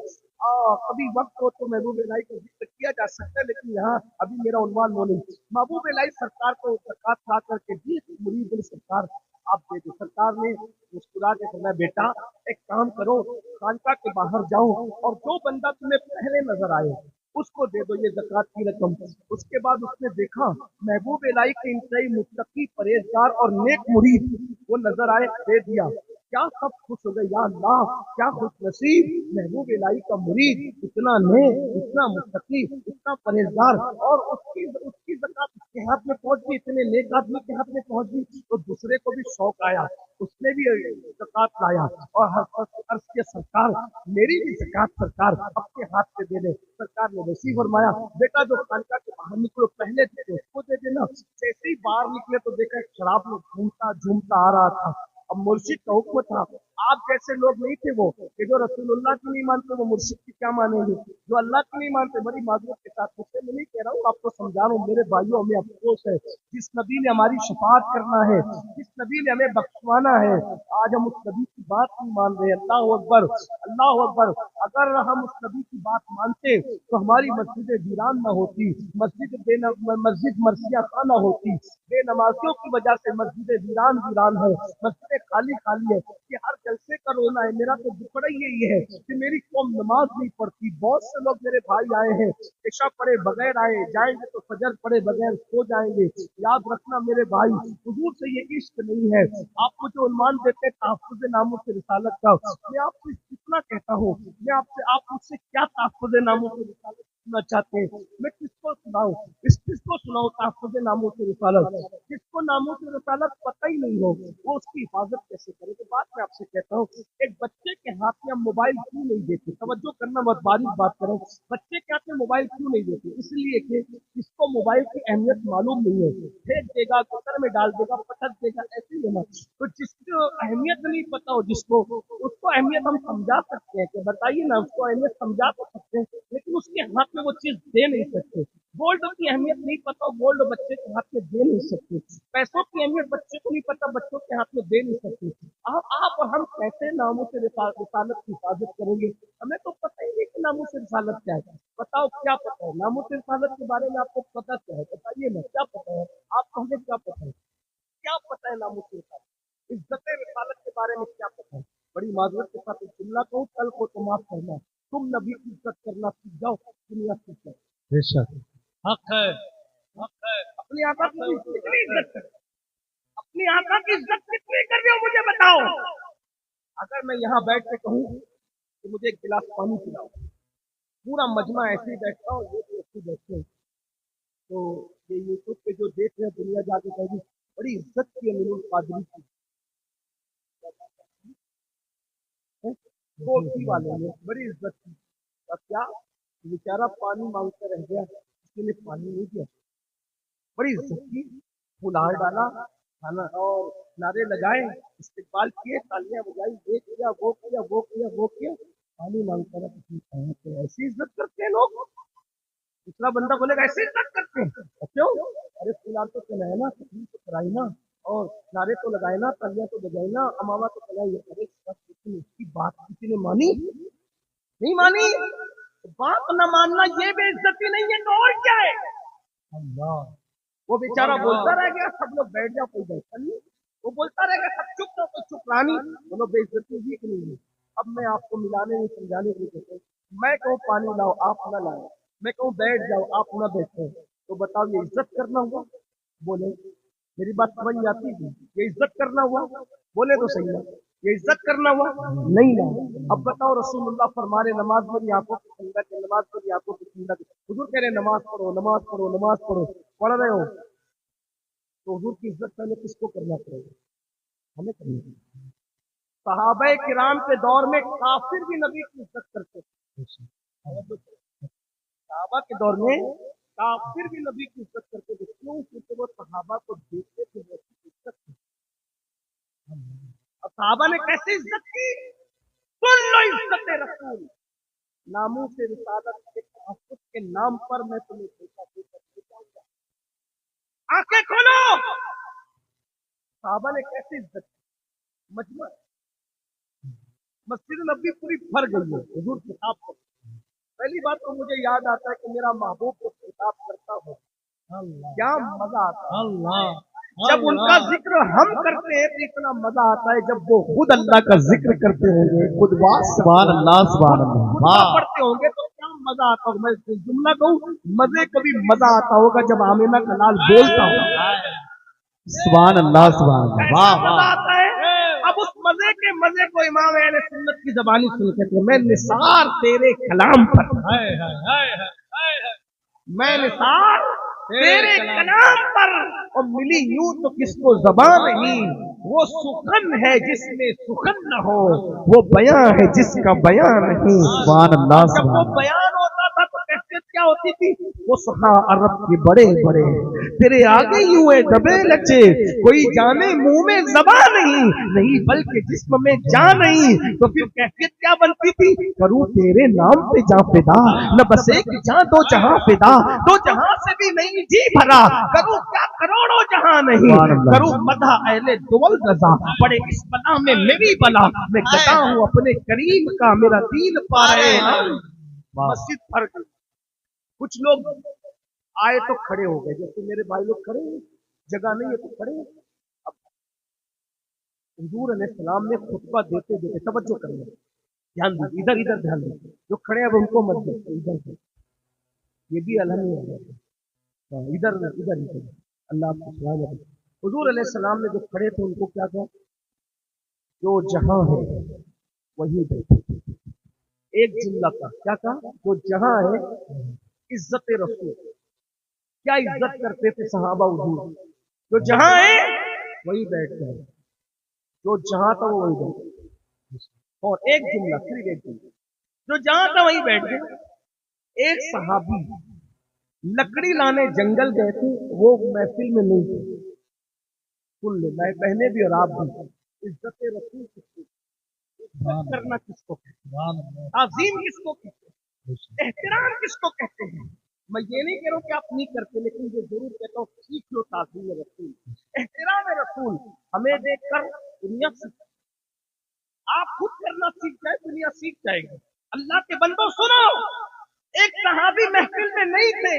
कभी वक्त हो तो महबूब इलाही को जिक्र किया जा सकता है, लेकिन यहाँ अभी मेरा उन्वान वो नहीं। महबूब इलाही सरकार को ज़कात ला करके दी, मुरीद सरकार आप दे दो। सरकार ने मुस्कुरा के कहना, बेटा एक काम करो, खानका के बाहर जाओ और जो बंदा तुम्हें पहले नजर आए उसको दे दो ये ज़कात की रकम। उसके बाद उसने देखा महबूब इलाही के इंतहाई मुत्तकी, परहेजगार और नेक मुरीद वो नजर आए, दे दिया। क्या सब खुश हो गए, या अल्लाह क्या खुश नसीब महबूब इलाही का मुरीद, इतना नेक, इतना मुत्तकी, इतना परहेजगार, और उसकी उसकी ज़कात उसके हाथ में पहुंच गई, इतने नेक आदमी के हाथ में पहुंच गई। तो दूसरे को भी शौक आया, उसने भी ज़कात लाया और हर अर्ज के सरकार मेरी भी ज़कात सरकार अपने हाथ से दे दे। सरकार ने वैसी फरमाया, बेटा जो खानका के बाहर निकलो पहले दे दो, उसको दे देना। जैसे ही बाहर निकले तो देखा एक शराब में घूमता झूमता आ रहा था। अब मुर्शिद का हुक्म था, आप जैसे लोग नहीं थे वो कि जो रसूलुल्लाह की नहीं मानते वो मुर्शिद की क्या मानेंगे, जो अल्लाह की नहीं मानते। बड़ी माजूर के साथ मुझसे मैं नहीं कह रहा हूँ, आपको समझा रहा हूँ मेरे भाइयों, हमें अफसोस है जिस नबी ने हमारी शफाअत करना है, जिस नबी ने हमें बख्शवाना है, आज हम उस नबी की बात नहीं मान रहे। अल्लाह अकबर, अल्लाह अकबर। अगर हम उस नबी की बात मानते तो हमारी मस्जिद वीरान न होती, मस्जिद मरसिया खाना होती। बेनमाजियों की वजह से मस्जिद वीरान वीरान है, मस्जिद खाली खाली है। कि हर जलसे का रोना है। मेरा तो दुखड़ा ही यही है कि मेरी कौम नमाज नहीं पढ़ती। बहुत से लोग मेरे भाई आए हैं, इशा पढ़े बगैर आए, जाएंगे तो फजर पढ़े बगैर सो जाएंगे। याद रखना मेरे भाई, हुजूर से ये इश्क नहीं है। आप मुझे उन्मान देते तहफ्फुज़ नामों से रिसालत का, मैं आपसे कितना कहता हूँ, मैं आपसे, आप मुझसे क्या तहफ्फुज़ नामों से रिसालत सुनना चाहते हैं, मैं किसको सुनाऊं, किसको सुनाऊं तहफ्फुज़ नामों से रिसालत। जिसको नामों से रिसालत पता ही नहीं हो वो उसकी हिफाजत कैसे करे। तो बात मैं आपसे कहता हूँ, एक बच्चे के हाथ में हम मोबाइल क्यों नहीं देते, तवज्जो करना, बहुत बारीक बात करो। बच्चे के हाथ में मोबाइल क्यों नहीं देते, इसलिए कि इसको मोबाइल की अहमियत मालूम नहीं है। फेंक देगा, कुकर में डाल देगा, पटक देगा, ऐसे ही लेना। तो जिसको अहमियत नहीं पता हो, जिसको, उसको अहमियत हम समझा सकते हैं कि बताइए ना, उसको अहमियत समझा तो सकते हैं, लेकिन उसके हाथ में वो चीज दे नहीं सकते। गोल्ड की अहमियत नहीं पता, गोल्ड बच्चे के हाथ में दे नहीं सकते। पैसों की अहमियत बच्चे को नहीं पता, बच्चों के हाथ में दे नहीं सकते। आप और हम कैसे नामों से रिसालत की हिफाजत करेंगे। हमें तो पता ही नहीं कि नामों से रिसालत क्या है। बताओ क्या पता है नामों से रिसालत के बारे में, आपको पता क्या है, बताइए ना, क्या पता है आपको, हमें क्या पता है, क्या पता है नामों से रिसालत, इज्जत रिसालत के बारे में क्या पता है। बड़ी माजरत के साथ एक जुमला कहूँ, कल को तो माफ करना, तुम नबी की इज्जत करना सीख जाओ, दुनिया सीख जाओ। बेशक हक है, हक है। अपनी आका की कितनी इज्जत कर, अपनी आका की इज्जत कितनी कर रहे हो मुझे बताओ। अगर मैं यहाँ बैठ के कहूँ कि मुझे एक गिलास पानी पिलाओ, पूरा मजमा ऐसे ही बैठता हूँ, ये भी ऐसे ही बैठते हैं, तो ये यूट्यूब पे जो देख रहे हैं दुनिया जाके कहेगी बड़ी इज्जत की अमीरुल कादरी की, कोठी वाले ने बड़ी इज्जत की। अब क्या, बेचारा पानी मांगते रह गया, किसी ने पानी नहीं दिया, बड़ी इज्जत की, फुलहार डाला, खाना और नारे लगाए, इस्तेकबाल किए, तालियां बजाई, ये किया वो किया वो किया वो किया, पानी मांगता रहा, किसी ने तो ऐसी इज्जत करते हैं लोग। दूसरा बंदा बोलेगा ऐसे इज्जत करते हैं, और क्यों, अरे फुलहार तो चलाए ना, तकलीफ तो कराई ना, और नारे तो लगाए ना, तालियां तो बजाई ना, अमामा तो चलाई। अरे सब, लेकिन उसकी बात किसी ने मानी नहीं मानी। बात न मानना ये बेइज्जती नहीं है तो और क्या है। अल्लाह वो बेचारा बोलता रह गया, सब लोग बैठ जाओ, कोई बैठा नहीं। वो बोलता रह गया, सब चुप रहो, कोई चुप रहा नहीं। बोलो बेइज्जती हुई कि नहीं हुई। अब मैं आपको मिलाने नहीं समझाने के लिए कहता हूं, मैं कहूँ पानी लाओ आप न लाओ, मैं कहूँ बैठ जाओ आप न बैठो, तो बताओ ये इज्जत करना हुआ। बोले मेरी बात समझ में आती है, ये इज्जत करना हुआ, बोले तो सही है, ये इज्जत करना हुआ नहीं ना। अब बताओ रसूलुल्लाह फरमा रहे नमाज मेरी आंखों की ठंडक है, नमाज मेरी आंखों की ठंडक है। हुजूर कह रहे नमाज पढ़ो नमाज पढ़ो नमाज पढ़ो, पढ़ रहे हो, तो हुजूर की इज्जत पहले किसको करना पड़ेगा, हमें करनी पड़ेगी। सहाबा किराम के दौर में काफिर भी नबी की इज्जत करते थे। सहाबा के दौर में काफिर भी नबी की इज्जत करते थे, क्यों, क्योंकि वो सहाबा को देखते थे, वैसी इज्जत थी। अब सहाबा ने कैसे इज्जत की, सुन लो इज्जत रसूल, नामों से रिसालत के तहफ्फुज़ के नाम पर मैं तुम्हें धोखा देकर ले जाऊंगा। आंखें खोलो, साहबा ने कैसे इज्जत की। मजमा मस्जिद नबी पूरी भर गई है हुजूर खिताब कर। पहली बात तो मुझे याद आता है कि मेरा महबूब को खिताब करता हूँ, क्या मजा आता है। जब उनका जिक्र हम करते हैं तो इतना मजा आता है, जब वो खुद अल्लाह का जिक्र करते होंगे, खुद सुभान अल्लाह पढ़ते होंगे तो क्या मजा आता होगा। मैं जुमला कहूँ, मजे को भी मजा आता होगा जब आमिना का लाल बोलता होगा सुभान अल्लाह वाह मजा आता है। अब उस मजे के मजे को इमाम अहले सुन्नत की ज़बानी सुन के थे, मैं निसार तेरे कलाम पर, मैं निसार तेरे कलाम पर, और मिली यूं तो किसको ज़बान नहीं, वो सुखन है जिसमें सुखन न हो, वो बयां है जिसका बयां नहीं। सुभान अल्लाह। जब वो बयान होता था तो कैफियत क्या होती थी, वो सहा अरब के बड़े बड़े तेरे आगे यूं है दबे लचे, कोई जाने मुंह में ज़बान नहीं बल्कि जिस्म में जान नहीं। तो फिर कैफियत क्या बनती थी, करूं तेरे नाम पे जा फिदा, न बस एक जहां दो जहां फिदा, दो जहां से भी नहीं जी भरा, करूं क्या करोड़ों जहां नहीं, करूं मदा अहले दुवल रजा, पड़े इस बला में मेरी बला, मैं गदा हूं अपने करीम का, मेरा दीन पा रहे हैं। मस्जिद भर गई, कुछ लोग आए तो खड़े हो गए, जैसे मेरे भाई लोग खड़े हैं, जगह नहीं है तो खड़े हैं। अब हुजूर अलैहिस्सलाम ने खुतबा देते देते, तवज्जो करें, ध्यान दीजिए, इधर इधर ध्यान दीजिए, जो खड़े हैं अब उनको मत देखिए, इधर से, ये भी अल्हम्दुलिल्लाह, इधर इधर इधर, अल्लाह आपको सलाम है। हुजूर अलैहिस्सलाम ने जो खड़े थे उनको क्या कहा, जो जहां है वही बैठे। एक जुमला का क्या कहा, जो जहां है, इज्जत रसूल, क्या इज्जत करते थे सहाबा हुजूर, जो जहां है वही बैठ गए, जो जहां था वो वही बैठ गए। और एक जुमला, सिर्फ एक जुमला, जो जहां था वही बैठ गए। एक सहाबी लकड़ी लाने जंगल गए थे, वो महफिल में नहीं थे। सुन ले, मैं बहने भी और आप भी, इज्जत रसूल किसको, इज्जत करना किसको कहते हैं, ताज़ीम किसको कहते हैं, एहतराम किसको कहते हैं। मैं ये नहीं कह रहा हूं कि आप नहीं करते, लेकिन ये जरूर कहता हूँ सीख लो ताज़ीम रसूल, एहतराम रसूल। हमें देखकर दुनिया सीख, आप खुद करना सीख जाए दुनिया सीख जाएगी। अल्लाह के बंदों सुनो, एक सहाबी महफिल में नहीं थे,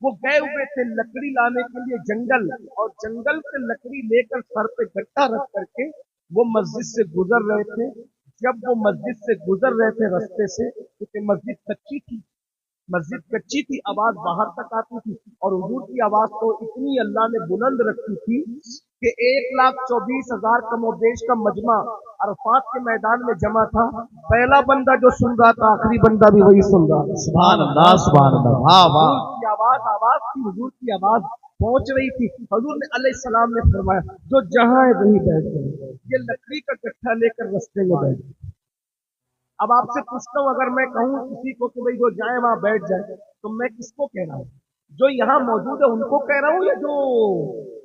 वो गए हुए थे लकड़ी लाने के लिए जंगल, और जंगल से लकड़ी लेकर सर पे गट्टा रख करके वो मस्जिद से गुजर रहे थे। जब वो मस्जिद से गुजर रहे थे रास्ते से, क्योंकि मस्जिद कच्ची थी, आवाज बाहर तक आती थी, और हुजूर की आवाज तो इतनी अल्लाह ने बुलंद रखी थी कि 1,24,000 कमोबेश का मजमा अरफात के मैदान में जमा था। पहला बंदा जो सुन रहा था, आखिरी बंदा भी वही सुन रहा था। सुभान अल्लाह, सुभान अल्लाह, वाह वाह। की आवाज थी, हुजूर की आवाज पहुंच रही थी। हुजूर ने अलैहिस्सलाम ने फरमाया, जो जहां है वही बैठ गए। ये लकड़ी का गट्ठा लेकर रास्ते में बैठ गए। अब आपसे पूछता हूं, अगर मैं कहूं किसी को कि भाई जो जाए वहां बैठ जाए, तो मैं किसको कह रहा हूं, जो यहाँ मौजूद है उनको कह रहा हूं, या जो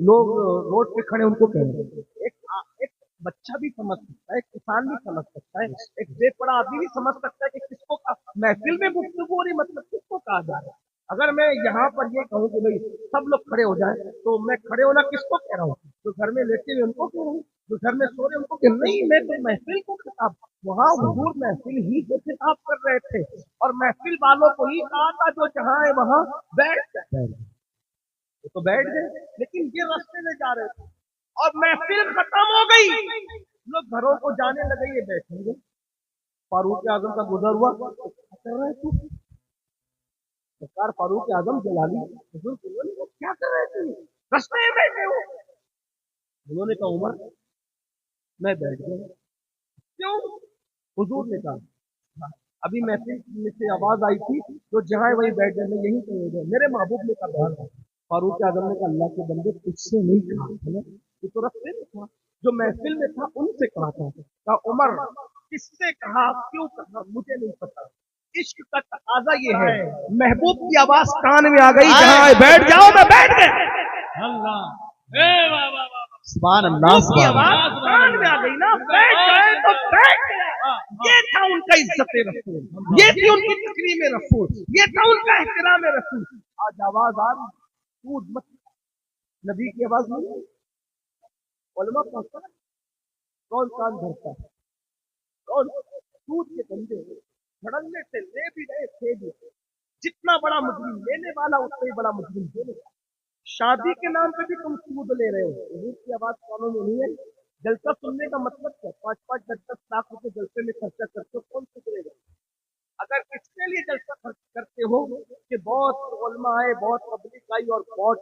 लोग रोड पे खड़े उनको कह रहा हूं। एक बच्चा भी समझ सकता है, एक किसान भी समझ सकता है, एक बेपड़ा आदमी भी समझ सकता है कि किसको महफिल में गुफ्तगू हो रही, मतलब किसको कहा जा रहा है। अगर मैं यहाँ पर ये कहूँ कि भाई सब लोग खड़े हो जाए, तो मैं खड़े होना किसको कह रहा हूँ, जो घर में लेटे हुए उनको कह रहा हूँ, जो घर में सो रहे उनको कह नहीं, मैं तो महफिल को खिताब, वहाँ हुजूर महफिल ही को खिताब कर रहे थे, और महफिल वालों को ही कहा था जो जहाँ है वहां बैठ गए, तो बैठ गए। लेकिन ये रास्ते में जा रहे थे और महफिल खत्म हो गई, लोग घरों को जाने लगे, ये बैठेंगे। फारूक आजम का गुजर हुआ, कर रहे थे सरकार, फारूक आजम जलाली क्या कर रहे थे, रास्ते में बैठे हो। उन्होंने कहा उमर मैं बैठ गया। क्यों? हुजूर ने कहा अभी महफिल में से आवाज आई थी, जो जहां वही बैठ गए, मैं यही कह, मेरे महबूब ने कहा बैठ। फारूक आजम ने कहा अल्लाह के बंदे तुझसे नहीं कहा था ना, ये तो रास्ते में था, जो महफिल में था उनसे कहा था। कहा उमर किससे कहा, क्यों कहा, मुझे नहीं पता। इश्क का तकाजा ये है, महबूब की आवाज कान में आ गई, जहां बैठ जाओ, मैं बैठ गया। सुभान अल्लाह, की आवाज कान में आ गई ना, बैठ गए तो बैठ गए। ये था उनका इज्जत रसूल, ये थी उनकी तकरीम रसूल, ये था उनका एहतराम रसूल। आज आवाज आ रही, सूद मत, नबी की आवाज नहीं, उलमा पहुंचता है, कौन कान धरता है, कौन सूद के धंधे धड़ल्ले से ले भी रहे थे भी, जितना बड़ा मुजरिम लेने वाला उतना ही बड़ा मुजरिम देने वाला। शादी के नाम पे भी तुम सूद ले रहे हो, हुजूर की आवाज कानों में नहीं है। जलसा सुनने का मतलब क्या, 5-5 10-10 लाख रुपए जलसे में खर्चा करते हो, कौन सुधरेगा? अगर इसके लिए जलसा खर्च करते हो कि बहुत उलमा आए, बहुत पब्लिक आई और बहुत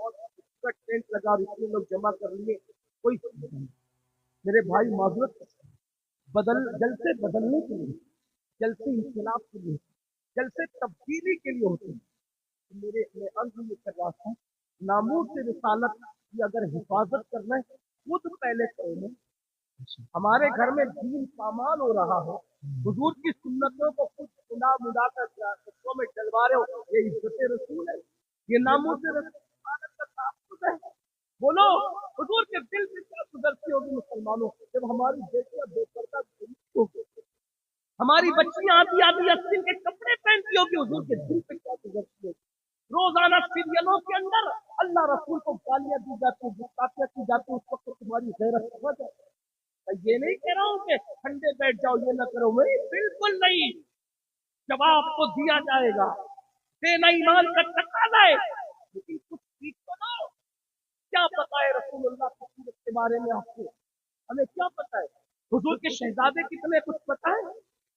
टेंट लगा और इतने लोग जमा कर लिए, कोई नहीं। मेरे भाई माजूरत जलसे बदलने के लिए, जलसे इंकलाब के लिए, जलसे तब्दीली के लिए होते हैं। मेरे मैं अंत ये कर रहा था, नामूस से रिसालत की अगर हिफाजत करना है, खुद पहले करो ना। हमारे घर में दीन पामाल हो रहा है, हुजूर की सुन्नतों को खुद खुदा मुदा कर बच्चों में डलवा रहे हो, ये इज्जत रसूल है, ये नामूस से रिसालत का ताक़ुद है। बोलो हुजूर के दिल में क्या गुजरती होगी मुसलमानों, जब हमारी बेटियां बेपर्दा होगी, हमारी बच्चियां आधी आधी अस्सी के कपड़े पहनती होगी, हुजूर के दिल पे क्या गुजरती होगी। रोजाना सीरियलों के अंदर अल्लाह रसूल को गालियां दी जाती, गुस्ताखियां की जाती, उस वक्त तुम्हारी गैरत समझ है। ये नहीं कह रहा हूं कि ठंडे बैठ जाओ, ये ना करो, नहीं, बिल्कुल नहीं। जवाब तो दिया जाएगा, देना ईमान का तकाजा है, लेकिन कुछ सीख तो दो। क्या पता है रसूलुल्लाह की सीरत के बारे में आपको, हमें क्या पता है? हुजूर के शहजादे कितने, कुछ पता है?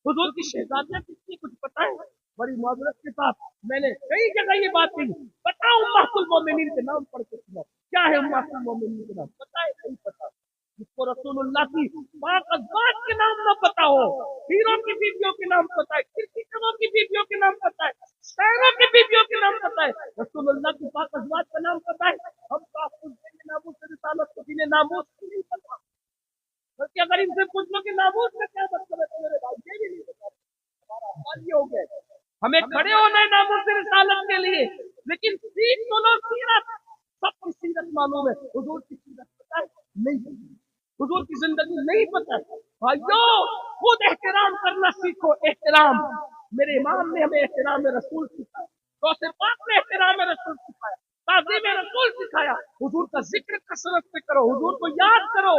हुजूर की शहजादियां कितनी, कुछ पता है? बड़ी माजरत के साथ मैंने कई जगह ये बात कही, बताओ उम्मतुल मोमिनीन के नाम पढ़ के सुनो, क्या है उम्मतुल मोमिनीन के नाम, पता है? नहीं पता। जिसको रसूलुल्लाह की पाक अज़वाज के नाम न पता हो, हीरों की बीवियों के नाम पता है, क्रिकेटरों की बीवियों के नाम पता है, शायरों की बीवियों के नाम पता है, रसूलुल्लाह की पाक अज़वाज का नाम पता है। हम काफिर नामूस से रिसालत को जिन्हें नामूस नहीं पता, बल्कि अगर इनसे पूछ लो कि नामूस का क्या मतलब है तो मेरे भाई ये भी नहीं पता, हमारा हाल ये हो गया। हमें खड़े होना है नामूस से रिसालत के लिए, लेकिन सीख तो लो सीरत, सबकी सीरत मालूम है, हुजूर की सीरत पता है? नहीं पता, हुजूर की जिंदगी नहीं पता है। भाइयों खुद एहतराम करना सीखो, एहतराम। मेरे इमाम ने हमें एहतराम रसूल सिखाया, गौसे पाक ने एहतराम रसूल सिखाया, काजी में रसूल सिखाया। हुजूर का जिक्र कसरत से करो, हुजूर को याद करो,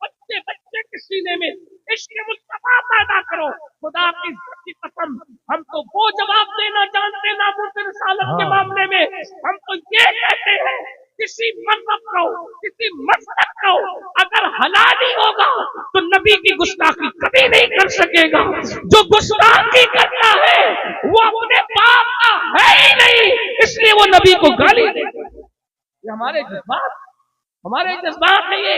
बच्चे बच्चे के सीने में इश्क मुस्तफा पैदा करो। खुदा की इज्जत की कसम, हम तो वो जवाब देना जानते नामूस रिसालत के मामले में, हम तो ये कहते हैं किसी मजहब का हो, किसी मजहब का हो, अगर हलाली होगा तो नबी की गुस्ताखी कभी नहीं कर सकेगा। जो गुस्ताखी करता है वो अपने बाप का है ही नहीं, इसलिए वो नबी को गाली देगा। ये हमारे जज्बात है ये,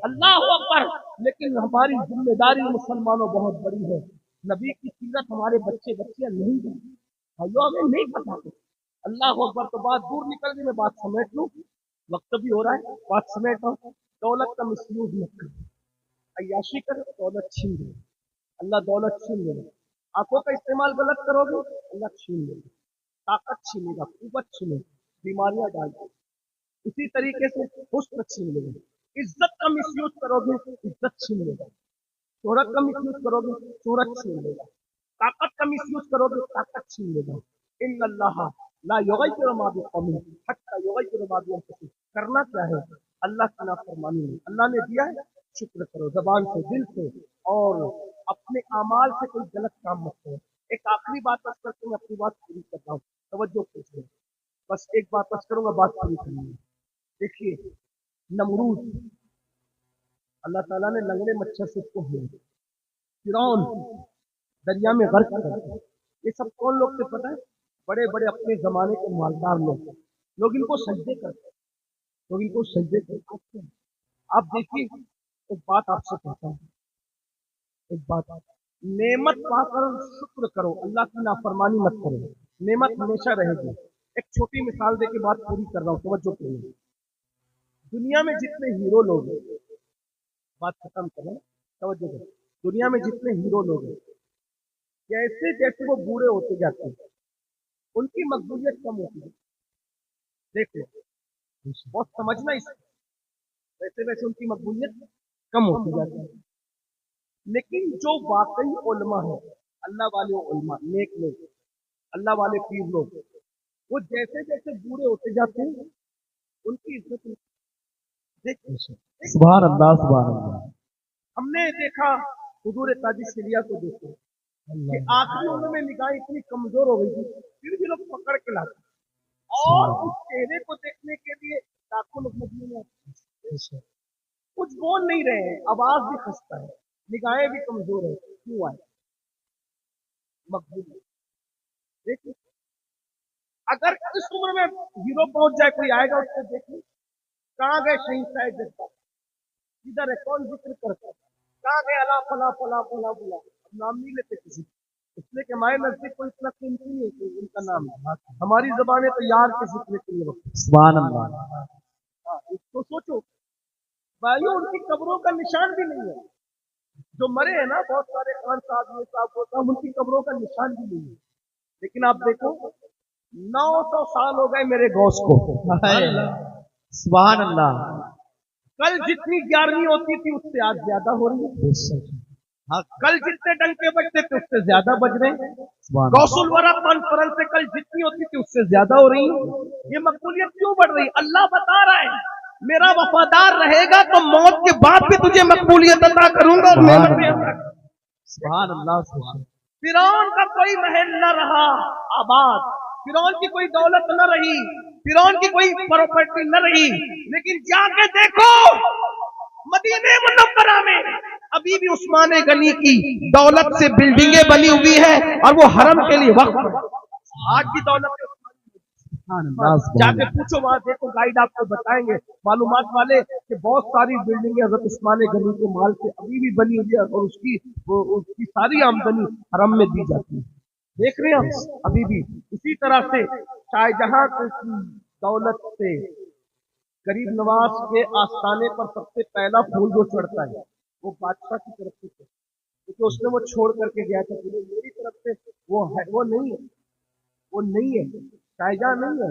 अल्लाह अकबर। लेकिन हमारी जिम्मेदारी मुसलमानों बहुत बड़ी है, नबी की सीरत हमारे बच्चे बच्चियां नहीं जानते, भाइयों हमें नहीं पता। अल्लाह अकबर। तो बात दूर निकल गई, मैं बात समेट लूं, वक्त भी हो रहा है, बात समेट रहा हूं। दौलत का मिसयूज मत करो, अय्याशी कर दौलत छीन ले, अल्लाह दौलत छीन लेगा। आंखों का इस्तेमाल गलत करोगे अल्लाह छीन लेगा, ताकत छीनेगा, कुव्वत छीनेगा, बीमारियां डाल देगा। इसी तरीके से हुस्न छीन लेगा, इज्जत का मिसयूज करोगे इज्जत छीन लेगा, शोहरत का मिसयूज करोगे शोहरत छीन लेगा, ताकत का मिसयूज करोगे ताकत छीन लेगा। इन्नल्लाह ला युगय्यिरु मा बिक़ौमिन हत्ता युगय्यिरु मा बिअन्फुसिहिम। करना क्या है, अल्लाह की नाफरमानी नहीं, अल्लाह ने दिया है शुक्र करो, जबान से, दिल से, और अपने अमाल से कोई गलत काम मत करो। एक आखिरी बात बस करके मैं अपनी बात पूरी कर रहा हूँ, तवज्जो कीजिए, बस एक बात बस करूंगा, बात पूरी करनी है। देखिए नमरूद, अल्लाह ताला ने लंगड़े मच्छर से उसको हिला, फिरौन दरिया में गर्क कर दिया। ये सब कौन लोग थे पता है? बड़े बड़े अपने जमाने के मालदार लोग इनको सजदे करते, लोग इनको सजदे करते। आप देखिए, एक बात आपसे कहता हूँ, एक बात, नेमत पाकर शुक्र करो, अल्लाह की नाफरमानी मत करो, नेमत हमेशा रहेगी। एक छोटी मिसाल दे के बात पूरी कर रहा हूँ, तवज्जो कीजिए। दुनिया में जितने हीरो लोग हैं, बात खत्म करें, तवज्जो करें, दुनिया में जितने हीरो लोग हैं, जैसे जैसे वो बूढ़े होते जाते हैं उनकी मकबूलियत कम होती है। देखो बहुत समझना, इस वैसे वैसे उनकी मकबूलियत कम होती जाती है। लेकिन जो वाकई उलमा है, अल्लाह वाले उलमा, नेक लोग, अल्लाह वाले पीर लोग, वो जैसे जैसे बूढ़े होते जाते हैं उनकी इज्जत देखिए। सुभान अल्लाह, सुभान अल्लाह। हमने देखा हुजूर ताजी शरिया को देखो कि आखिरी उम्र में निगाह इतनी कमजोर हो गई थी, फिर भी लोग पकड़ के लाते और उस चेहरे को देखने के लिए लाखों लोग मजबूर हैं। कुछ बोल नहीं रहे हैं, आवाज भी खस्ता है, निगाहें भी कमजोर है, क्यों आए? मकबूल है। देखिए, अगर इस उम्र में हीरो पहुंच जाए, कोई आएगा उसको देखिए, कहाँ गए शहीद साहब जज्बा, इधर है, कौन जिक्र करता है, कहाँ गए अला फला फला फला फला, अब नाम नहीं लेते किसी, इसलिए कि हमारे नजदीक कोई इतना कीमती नहीं है कि उनका नाम है। हमारी जबानें तो यार के जिक्र के लिए वक्त। सुभान अल्लाह। इसको सोचो भाइयों, उनकी कब्रों का निशान भी नहीं है। जो मरे हैं ना, बहुत सारे खान साहब, ये साहब, वो साहब, उनकी कब्रों का निशान भी नहीं है। लेकिन आप देखो 900 साल हो गए मेरे गौस को। सुभान अल्लाह। कल जितनी 11वीं होती थी उससे आज ज्यादा हो रही है। हाँ, कल जितने डंके बजते थे उससे ज्यादा बज रहे हैं। गौसुल वरा कॉन्फ्रेंस से कल जितनी होती थी उससे ज्यादा हो रही है। ये मकबूलियत क्यों बढ़ रही? अल्लाह बता रहा है, मेरा वफादार रहेगा तो मौत के बाद भी तुझे मकबूलियत अता करूंगा और नेमतें। सुभान अल्लाह। फिरौन का कोई महल न रहा आबाद, फिरौन की कोई दौलत न रही, फिरौन की कोई प्रॉपर्टी न रही, लेकिन जाके देखो मदीने मुनव्वरा में अभी भी उस्मान गनी की दौलत से बिल्डिंगें बनी हुई है और वो हरम के लिए वक्त। आज की दौलत जाके पूछो, वहां देखो, गाइड आपको बताएंगे, मालूमात वाले, कि बहुत सारी बिल्डिंगें हजरत उस्मान गनी के माल से अभी भी बनी हुई है और उसकी सारी आमदनी हरम में दी जाती है। देख रहे हैं हम अभी भी। इसी तरह से शाहजहां की दौलत से गरीब नवाज के आस्थाने पर सबसे पहला फूल जो चढ़ता है वो बादशाह की तरफ से, क्योंकि उसने वो छोड़ करके गया था, मेरी तरफ से वो है, वो नहीं है, वो नहीं है, शाहजहां नहीं है,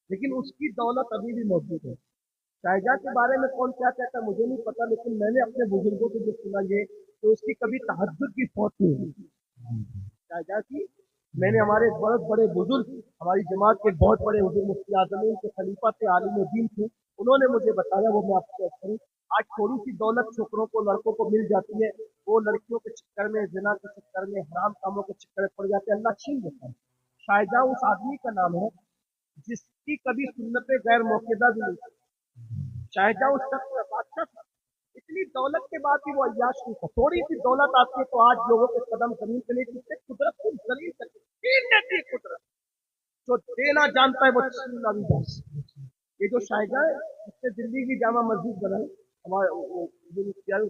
लेकिन उसकी दौलत अभी भी मौजूद है। शाहजहां के बारे में कौन क्या कहता है मुझे नहीं पता, लेकिन मैंने अपने बुजुर्गों से जो सुना ये, तो उसकी कभी तहज्जुद की फौत नहीं हुई शाहजहां की। मैंने हमारे बहुत बड़े बुजुर्ग, हमारी जमात के बहुत बड़े बुजुर्ग मुफ्ती आजमीन के खलीफा थे, आलिम दीन थे, उन्होंने मुझे बताया, वो मैं आपको शेयर करूं। आज थोड़ी सी दौलत छोकरों को, लड़कों को मिल जाती है, वो लड़कियों के चक्कर में, जिना के चक्कर में, हराम कामों के चक्कर में पड़ जाते हैं, अल्लाह छीन लेता है। शाहजहां उस आदमी का नाम है जिसकी कभी सुन्नत गैर मौकेदा भी नहीं थी। शाहजहां उस शख्स का बादशाह था, इतनी दौलत के बाद भी वो अय्याश नहीं था। थोड़ी सी दौलत आती है तो आज लोगों के कदम जमीन के लिए किससे, कुदरत को जलील करके छीन लेती है। कुदरत जो देना जानता है वो छीनना भी जानता है। ये जो शाहजहां है, जिसने दिल्ली की जामा मस्जिद बनाई, हमारे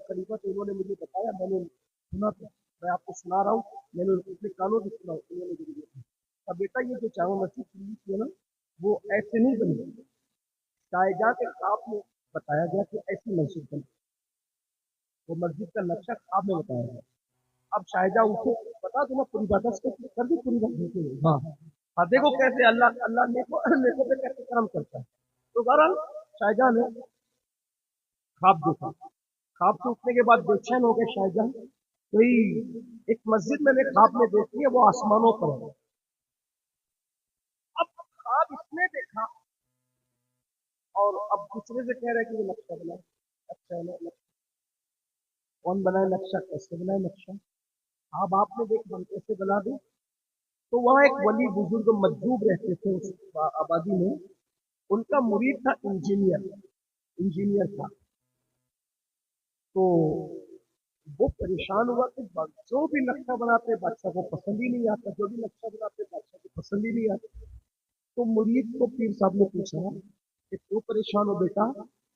खलीफा थे, उन्होंने मुझे बताया, मैंने सुना था, मैं आपको सुना रहा हूँ, मैंने अपने कानों से सुना, उन्होंने मुझे बताया, बेटा ये जो जामा मस्जिद दिल्ली की है ना, वो ऐसे नहीं बनी। शाहजहां के ख्वाब में बताया गया कि ऐसी मस्जिद बनी, वो मस्जिद का नक्शा ख्वाब में बताया गया। अब शाहजहां उसे बता दो ना पूरी बात, कर दी पूरी बात। हाँ हाँ, देखो कैसे अल्लाह अल्लाह नेको पे कैसे कर्म करता है। तो बहरहाल शाहजहां ने ख्वाब देखा, ख्वाब से उठने के बाद बेचैन हो गए शाहजहां, कोई एक मस्जिद मैंने ख्वाब में देखी है, वो आसमानों पर है। अब ख्वाब इसने देखा और अब दूसरे से कह रहे कि ये नक्शा बना, अच्छा है ना, कौन बनाए नक्शा, कैसे बनाए नक्शा, अब आपने देख हम कैसे बना दें। तो वहां एक वली बुजुर्ग मजदूब रहते थे उस आबादी में, उनका मुरीद था इंजीनियर था। तो वो परेशान हुआ कि जो भी नक्शा बनाते बादशाह को पसंद ही नहीं आता, जो भी नक्शा बनाते बादशाह को पसंद ही नहीं आता। तो मुरीद को पीर साहब ने पूछा कि क्यों परेशान हो बेटा?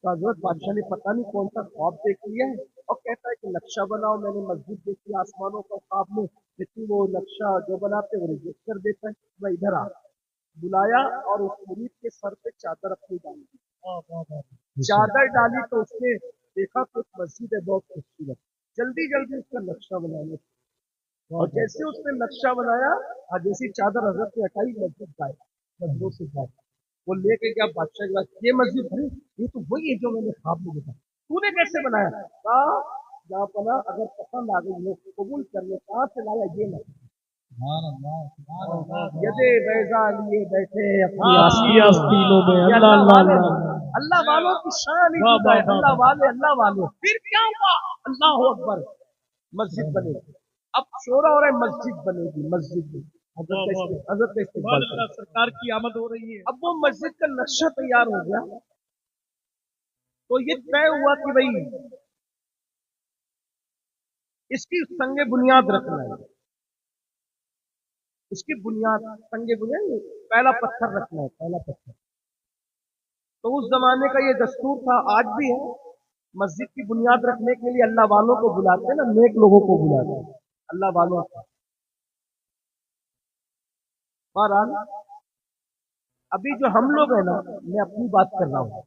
तो हजरत बादशाह ने पता नहीं कौन सा ख्वाब देख लिया है और कहता है कि नक्शा बनाओ, मैंने मस्जिद देखी आसमानों का ख्वाब में, लेकिन वो नक्शा जो बनाते वो रिजेक्ट कर देता है। मैं इधर आ बुलाया और उस मुरीद के सर पे चादर अपनी डाली, चादर डाली तो उसने देखा कि मस्जिद है बहुत खूबसूरत, जल्दी जल्दी उसका नक्शा बनाने, और जैसे उसने नक्शा बनाया और जैसी चादर हजरत ने हटाई, मस्जिद गायब, मस्जिदों से गायब। वो लेके गया बादशाह के पास, ये मस्जिद है, ये तो वही है जो मैंने ख्वाब में देखा, तूने कैसे बनाया? कहा जहाँ पना अगर पसंद आ गई हो कबूल कर ले, कहाँ से लाया ये ना। سبحان اللہ سبحان اللہ यदे बैजा लिए बैठे अपनी آستی آستینوں میں ये اللہ अल्लाह اللہ वाले اللہ अल्लाह वालों की शान ही वाह, जुदा है। वाह, वाह, अल्लाह वाले फिर क्या हुआ, अल्लाह अकबर, मस्जिद बनेगी। अब शोरा हो रहा है मस्जिद बनेगी, मस्जिद में हजरत का इस्तेमाल اللہ سرکار کی آمد ہو رہی ہے. अब वो मस्जिद का नक्शा तैयार हो गया तो ये तय हुआ कि भाई इसकी संगे बुनियाद रखना है, इसकी बुनियाद संगे बुनियाद पहला पत्थर रखना है, पहला पत्थर। तो उस जमाने का ये दस्तूर था, आज भी है। मस्जिद की बुनियाद रखने के लिए अल्लाह वालों को बुलाते हैं ना, नेक लोगों को बुलाते हैं, अल्लाह वालों को। बहरहाल अभी जो हम लोग हैं ना, मैं अपनी बात कर रहा हूँ,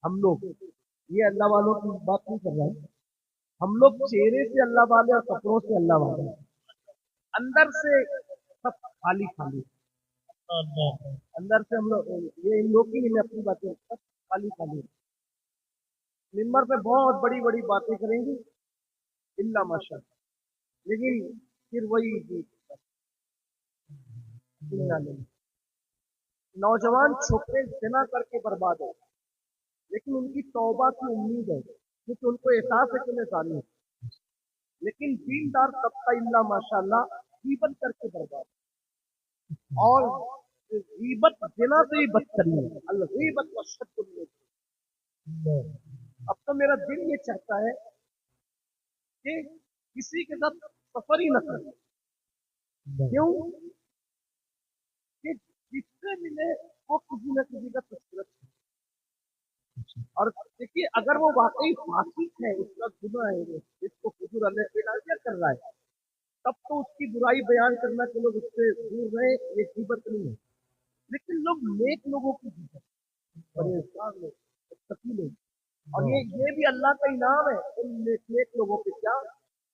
हम लोग ये अल्लाह वालों की बात नहीं कर रहा हूँ। हम लोग चेहरे से अल्लाह वाले और कपड़ों से अल्लाह वाले, अंदर से सब खाली खाली। अंदर से हम लोग ये इन लोग की मैं अपनी बातें सब खाली खाली। मिंबर पे बहुत बड़ी बड़ी बातें करेंगे इल्ला माशा, लेकिन फिर वही नौजवान छोटे जिना करके बर्बाद हो, लेकिन उनकी तौबा की उम्मीद है क्योंकि उनको एहसास है कि मैं जानी हूँ। लेकिन दीनदार तबका इल्ला माशाअल्लाह गीबत करके बर्बाद, और गीबत जिना से ही बदतरीन है। अल-गीबत वशद्दुल। अब तो मेरा दिल ये चाहता है कि किसी के साथ सफर ही न करें। क्यों कि जिससे मिले वो किसी न किसी का तस्करा। और देखिए अगर वो वाकई फासिक है, उसका गुनाह है, इसको हुजूर अल्लाह कर रहा है, तब तो उसकी बुराई बयान करना कि लोग उससे दूर रहे, ये गीबत नहीं है। लेकिन लोग नेक लोगों की गीबत, परेशान लोग, मुत्तकी लोग, और ये भी अल्लाह का इनाम है उन नेक लोगों पे, क्या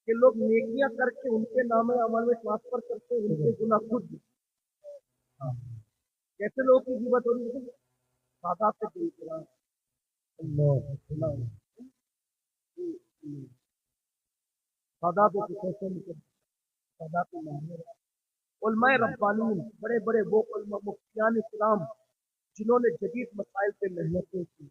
कि लोग नेकियां करके उनके नाम अमल में ट्रांसफर करते हैं, उनके गुनाह खुद। कैसे लोगों की गीबत हो रही है, सादा से दिल सादा पे कैसे निकल, सादा पे माहिर उलमाए रब्बानी, बड़े बड़े वो मुफ्तियान इस्लाम जिन्होंने जदीद मसाइल पे मेहनतें की,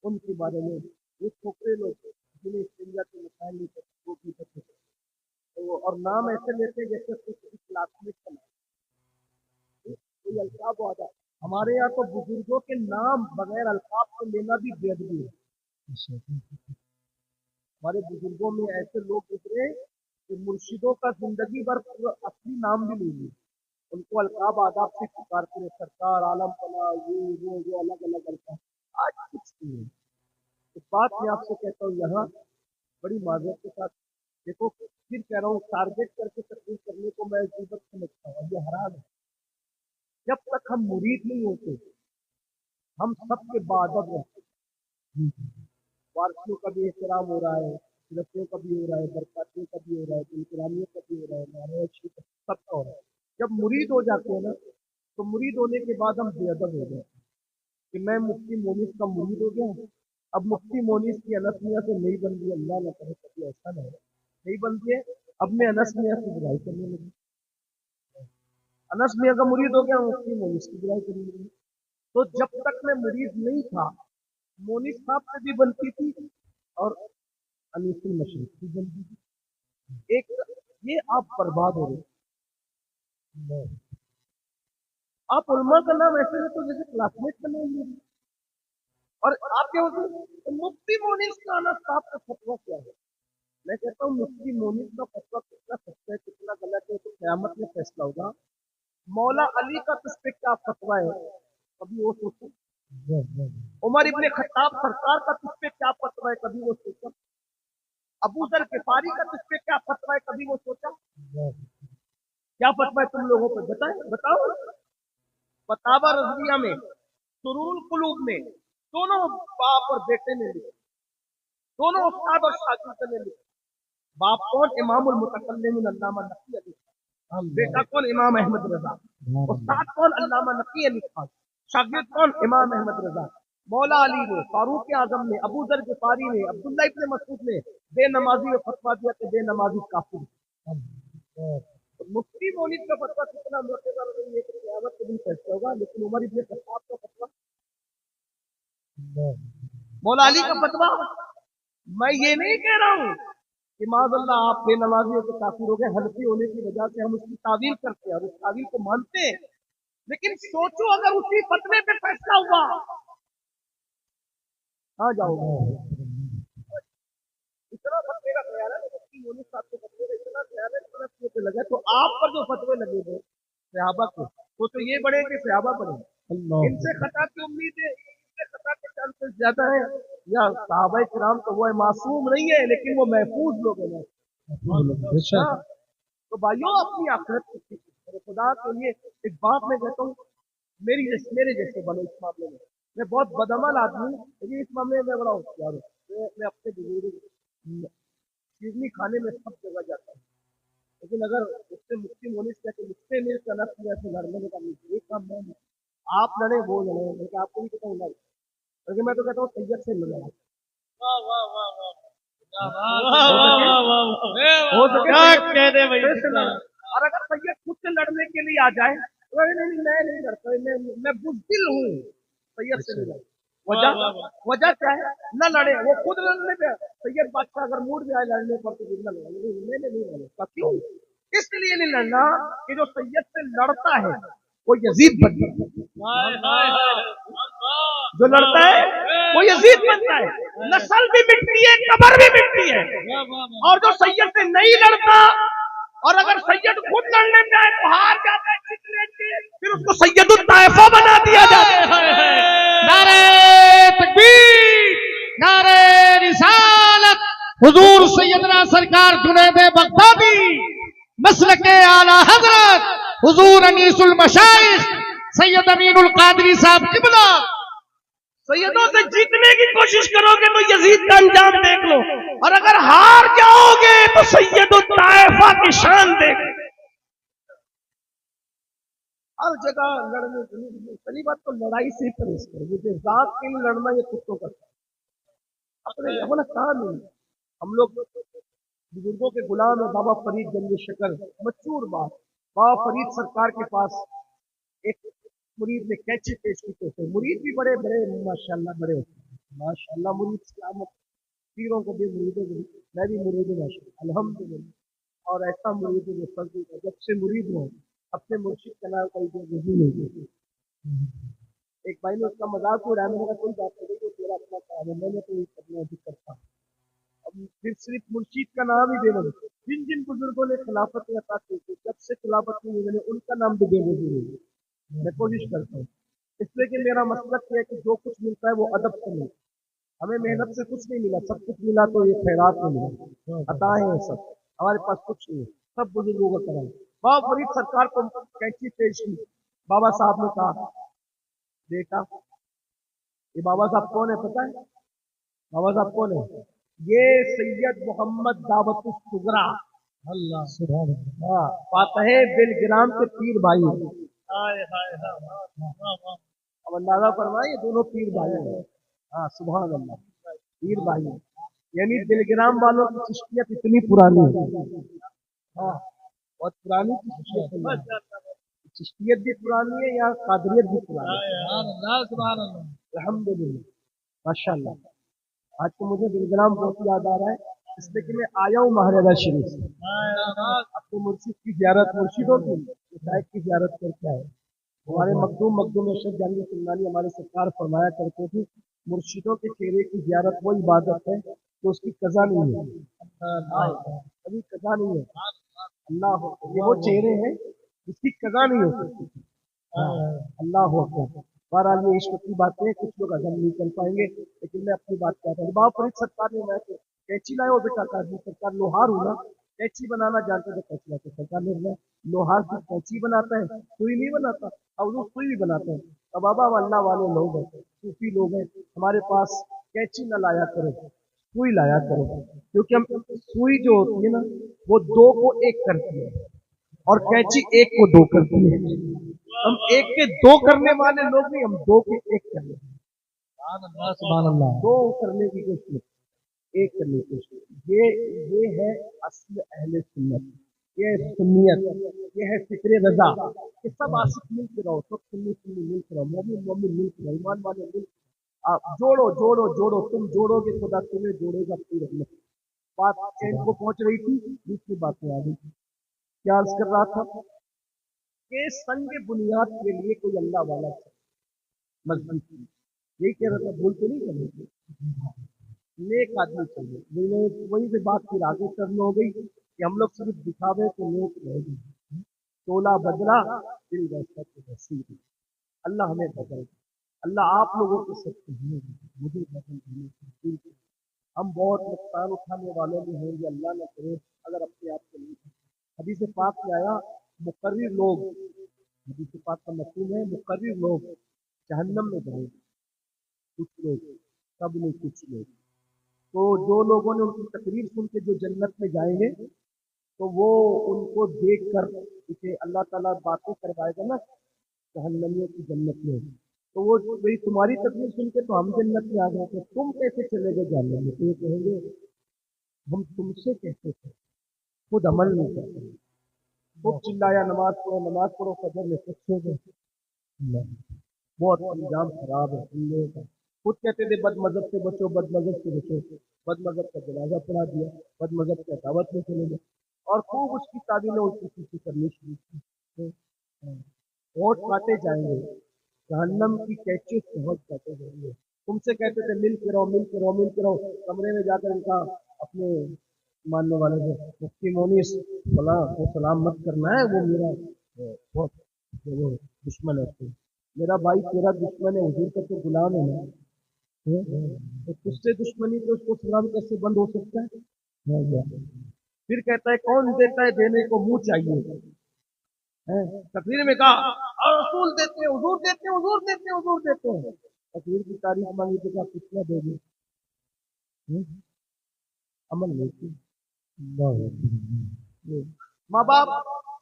उनके बारे में ये छोकरे लोग जिन्हें इंडिया के मसाइल नहीं करते वो भी करते, तो और नाम ऐसे लेते जैसे किसी क्लासमेट का नाम, कोई अल्काब वादा। हमारे यहाँ तो बुजुर्गों के नाम बगैर अल्काब को लेना भी बेअदबी है। हमारे बुजुर्गों में ऐसे लोग गुजरे कि मुर्शिदों का जिंदगी भर असली नाम भी नहीं लिया, उनको अल्काब आदाब से पुकारते हैं, सरकार, आलम पना, ये अलग अलग अल्काब। आज कुछ नहीं है। इस बात मैं आपसे कहता हूँ यहाँ बड़ी माजरत के साथ, देखो फिर कह रहा हूँ, टारगेट करके तकलीफ करने को मैं गीबत समझता हूँ, ये हराम है। जब तक हम मुरीद नहीं होते हम सबके बादब रहते। वारसियों का भी एहतराम हो रहा है, रस्सियों का भी हो रहा है, बरकातियों का भी हो रहा है, इकरामियों का भी हो रहा है, नारे सबका हो रहा है। जब मुरीद हो जाते हैं ना, तो मुरीद होने के बाद हम बेअदब हो जाते हैं कि मैं मुफ्ती मोनिस का मुरीद हो गया, अब मुफ्ती मोनिस की अनस मियां से नहीं बन गई, अल्लाह न करे कभी ऐसा ना हो, नहीं बनती है। अब मैं अनस मियां की बुराई करने लगी, अनस मियां का मुरीद हो गया, मुफ्ती मोनिस की बुराई करने लगी। तो जब तक मैं मुरीद नहीं था, मोनिस साहब से भी बनती थी और अनीसुल मशरिक की बनती थी। एक ये आप बर्बाद हो रहे। आप उलमा का नाम ऐसे लेते हो जैसे क्लासमेट का नाम ले, और आप क्या होते तो मुफ्ती मोनिस का अनस साहब का फतवा क्या है। मैं कहता हूँ मुफ्ती मोनिस का फतवा कितना सच्चा है कितना गलत है तो क़यामत में फैसला होगा। मौला अली का किस पे क्या फतवा है कभी वो सोचो, उमर इब्ने खत्ताब सरकार का किस पे क्या फतवा है कभी वो सोचा, अबू जर गिफारी का किस पे क्या फतवा है कभी वो सोचा। क्या फतवा है तुम लोगों पे बताओ। फतावा रज़विया में, सुरूल कुलूब में, दोनों बाप और बेटे ने लिखे, दोनों उस्ताद और शागिर्द ने लिखे। बाप कौन, इमामुल मुतकल्लिमीन अल्लामा नक़ी अली खान, बेटा कौन, इमाम अहमद रजा। उस्ताद कौन, अल्लामा नक़ी अली खान। शागिर्द कौन, इमाम अहमद रजा। मौला अली ने, फारूक आजम ने, अबू जर गिफारी ने, अब्दुल्ला इब्न मसूद ने बेनमाजी में फतवा दिया कि बेनमाजी काफिर। मुफ्ती मौलिद का फतवा कितना मुतबर नहीं है कि क़यामत के दिन फैसला होगा, लेकिन उमर इब्न खत्ताब का फतवा, मौला अली का फतवा, मैं ये नहीं कह रहा हूँ कि माज़अल्लाह आप बेनमाजी होकर काफिर हो गए, हनफी होने की वजह से हम उसकी तावील करते हैं और उस तावील को मानते हैं, लेकिन सोचो अगर उसी फतवे पे फैसला हुआ, हाँ जाओगे इतना फतवे का ख्याल है, मुफ्ती मौलिद साहब के फतवे का इतना ख्याल है, इतना पे लगा, तो आप पर जो फतवे लगे थे सहाबा को, तो ये बड़े कि सहाबा पढ़े, इनसे खता की उम्मीद है, इनसे खता के चांसेस ज्यादा है, या सहाबा किराम तो वो है मासूम नहीं है, लेकिन वो महफूज लोग हैं। हाँ, तो भाइयों अपनी आखिरत की फिक्र करो, खुदा के लिए एक बात मैं कहता हूँ, मेरे जैसे बनो इस मामले में। मैं बहुत बदअमल आदमी हूँ, लेकिन इस मामले में बड़ा होशियार हूँ। मैं अपने बुजुर्ग चीजनी खाने में सब जगह जाता हूँ, लेकिन अगर उससे मुफ्ती मौलिद कहते मुझसे मिल कर नफ्स जैसे लड़ने का एक काम नहीं है, आप लड़े वो लड़े, लेकिन आपको भी कहता हूँ लड़े, लेकिन मैं तो कहता हूँ सैयद से लड़े, हो सके। और अगर सैयद खुद से लड़ने के लिए आ जाए तो नहीं मैं नहीं लड़ता, मैं बुज़दिल हूँ, सैयद से नहीं लड़ता। वजह क्या है, न लड़े, वो खुद लड़ने पे सैयद बादशाह अगर मूड में आए लड़ने पर तो न लड़े, मैंने नहीं लड़ता। क्यों? इसलिए नहीं लड़ना कि जो सैयद से लड़ता है वो यजीद बनता है, जो लड़ता है वो यजीद बनता है, नस्ल भी मिटती है, कब्र भी मिटती है। और जो सैयद से नहीं लड़ता और अगर सैयद खुद लड़ने में आए तो हार जाता है, फिर उसको सैयदुल ताइफा बना दिया जाता है। नारे तकबीर, नारे रिसालत, हुजूर सैयदना सरकार जुनैद बगदादी, मसलके आला हजरत हुजूर अनीसुल मशाइख सैयद अमीनुल कादरी साहब किबला। सैयदों से जीतने की कोशिश करोगे तो यजीद का अंजाम देख लो, और अगर हार जाओगे तो सैयदुल ताइफा की शान देख लो। हर जगह लड़ने के लिए पहली बात तो लड़ाई से ही परहेज करो, मुझे जात के लिए लड़ना ये कुत्तों का अपने अपना काम नहीं। हम लोग बुजुर्गों के गुलाम है। बाबा फरीद गंज शकर, मशहूर बात, बाबा फरीद सरकार के पास एक मुरीद ने कैची पेश की, तो मुरीद भी बड़े बड़े माशाल्लाह बड़े होते हैं, माशाल्लाह मुरीद सलामत, पीरों को भी मुरीदों को, मैं भी मुरीद हूँ माशाल्लाह अल्हम्दुलिल्लाह। और ऐसा मुरीद है जो फर्ज जब से मुरीद हूँ अपने मुर्शिद का नाम कहीं नहीं है। एक भाई ने उसका मजाक उड़ाया, मैंने कहा कोई बात नहीं, तो तेरा अपना काम है, मैंने तो अपना अधिक करता हूँ। अब फिर सिर्फ मुर्शिद का नाम ही बेवजह, जिन जिन बुजुर्गों ने खिलाफत अता की थी जब से खिलाफत नहीं हुई, मैंने उनका नाम भी बेवजह है। मैं कोशिश करता हूँ, इसलिए कि मेरा मसलक है कि जो कुछ मिलता है वो अदब से मिलता है। हमें मेहनत से कुछ नहीं मिला, सब कुछ मिला तो ये खैरात में मिला, अताएं हैं सब, हमारे पास कुछ नहीं है, सब बुजुर्गों का करम। बाबा फरीद सरकार को कैंची पेश की, बाबा साहब ने कहा बेटा ये बाबा साहब कौन है पता है? बाबा साहब कौन है? ये सैयद मोहम्मद दावतुस सुगरा, अल्लाह सुभान अल्लाह, हाँ फातहे बिलग्राम के पीर भाई। अब अंदाजा फरमाइए, दोनों पीर भाई हैं। हाँ सुभान अल्लाह, पीर भाई, यानी दिलग्राम वालों की चिश्तियत इतनी पुरानी है, हाँ बहुत पुरानी चिश्तियत भी पुरानी है, या कादरियत भी पुरानी है। अल्हम्दुलिल्लाह माशाअल्लाह। आज तो मुझे दिलग्राम बहुत याद आ रहा है, इसलिए कि मैं आया हूँ महाराजा शरीफ से, अपने मुर्शिद की ज़ियारत, मुर्शिदों की शायद की ज़ियारत करके आए। हमारे मखदूम अशरफ जानी सुल्तानी हमारे सरकार फरमाया करते थे, मुर्शिदों के चेहरे की ज़ियारत वो इबादत है तो उसकी कज़ा नहीं है, कभी कज़ा नहीं है। अल्लाह, ये वो चेहरे हैं जिसकी कज़ा नहीं हो सकती। अल्लाह अकबर। बहरहाल ये ईश्वर की बातें, कुछ लोग हजम नहीं कर पाएंगे, लेकिन मैं अपनी बात कहता हूँ। बाबा फरीद सरकार ने मैं कैंची लाए, वो बेटा काजी सरकार लोहार हूँ ना, कैंची बनाना जानते थे, कैंची लाते सरकार ने लोहार की कैंची बनाता है, सुई नहीं बनाता, अब वो सुई भी बनाते हैं। अब बाबा हम अल्लाह वाले लोग हैं, सूफी लोग हैं, हमारे पास कैंची न लाया करो, सुई लाया करो, क्योंकि हम सुई जो होती है ना वो दो को एक करती है और कैंची एक को दो करती है। हम एक के दो करने वाले लोग नहीं, हम दो के एक करने। सुभान अल्लाह। दो करने की कोशिश, एक करने की कोशिश। ये है असल अहले सुन्नत, ये है सुन्नियत, ये है फिक्र रजा कि सब आशिक मिल के रहो, सब सुन्नी सुन्नी मिल के रहो, मोमिन मोमिन मिल के रहो, ईमान वाले मिल। आप जोड़ो जोड़ो जोड़ो, तुम जोड़ोगे खुदा तुम्हें जोड़ेगा अपनी रहमत। बात चैन को पहुंच रही थी, दूसरी बात में आ गई। क्या अर्ज कर रहा था कि संग बुनियाद के लिए कोई अल्लाह वाला मजबूत, यही कह रहा था, भूल तो नहीं करनी, नेक आदमी चाहिए। वही से बात फिर आगे करनी हो गई कि हम लोग सिर्फ दिखावे तो नेक रहेगी, तोला बदला दिल वैसा तो नसीब। अल्लाह हमें बदल, अल्लाह आप लोगों को सत्य है, मुझे बदल देने की दिल। हम बहुत नुकसान उठाने वालों में होंगे, अल्लाह न करे, अगर अपने आप को नहीं। हदीस पाक में आया मुकर्रिर लोग, हदीस पाक का मफहूम है मुकर्रिर लोग जहन्नम में जाएंगे, कुछ लोग, सब नहीं कुछ लोग। तो जो लोगों ने उनकी तकरीर सुन के जो जन्नत में जाएंगे, तो वो उनको देख कर उसे अल्लाह ताला बातें करवाएगा ना जहन्नमियों की जन्नत में। तो वो भाई तुम्हारी तकरीर सुन के तो हम जन्नत में आ गए, तो तुम कैसे चले गए जहन्नम में? तो ये कहेंगे हम तुमसे कहते थे, खुद अमल नहीं करते, खूब चिल्लाया नमाज पढ़ो फजर में, कुछ हो गए, बहुत इंजाम खराब है सुनने का। खुद कहते थे बद मजहब से बचो, बद मजहब से बचो, बद मजहब का जनाजा पढ़ा दिया, बद मजहब की दावत में चले गए, और खूब उसकी ताबीलें उसकी पीछे करनी शुरू की। वोट काटे जाएंगे, जहन्नम की कैचे से वोट काटे जाएंगे। तुमसे कहते थे मिल के रहो, मिल के रहो, मिल के रहो, कमरे में जाकर इनका अपने मानने वाले से मुफ्ती मोनीस फला को सलाम मत करना है, वो मेरा बहुत वो दुश्मन है, मेरा भाई तेरा दुश्मन है, हुजूर का तो गुलाम है ना, तो तुझसे दुश्मनी तो उसको सलाम कैसे बंद हो सकता है? फिर कहता है कौन देता है, देने को मुंह चाहिए। तकरीर में कहा और रसूल देते हैं, हुजूर देते हैं, हुजूर देते हैं, हुजूर देते हैं। तकरीर की तारीफ मांगी तो क्या कितना दोगे? अमल नहीं। माँ बाप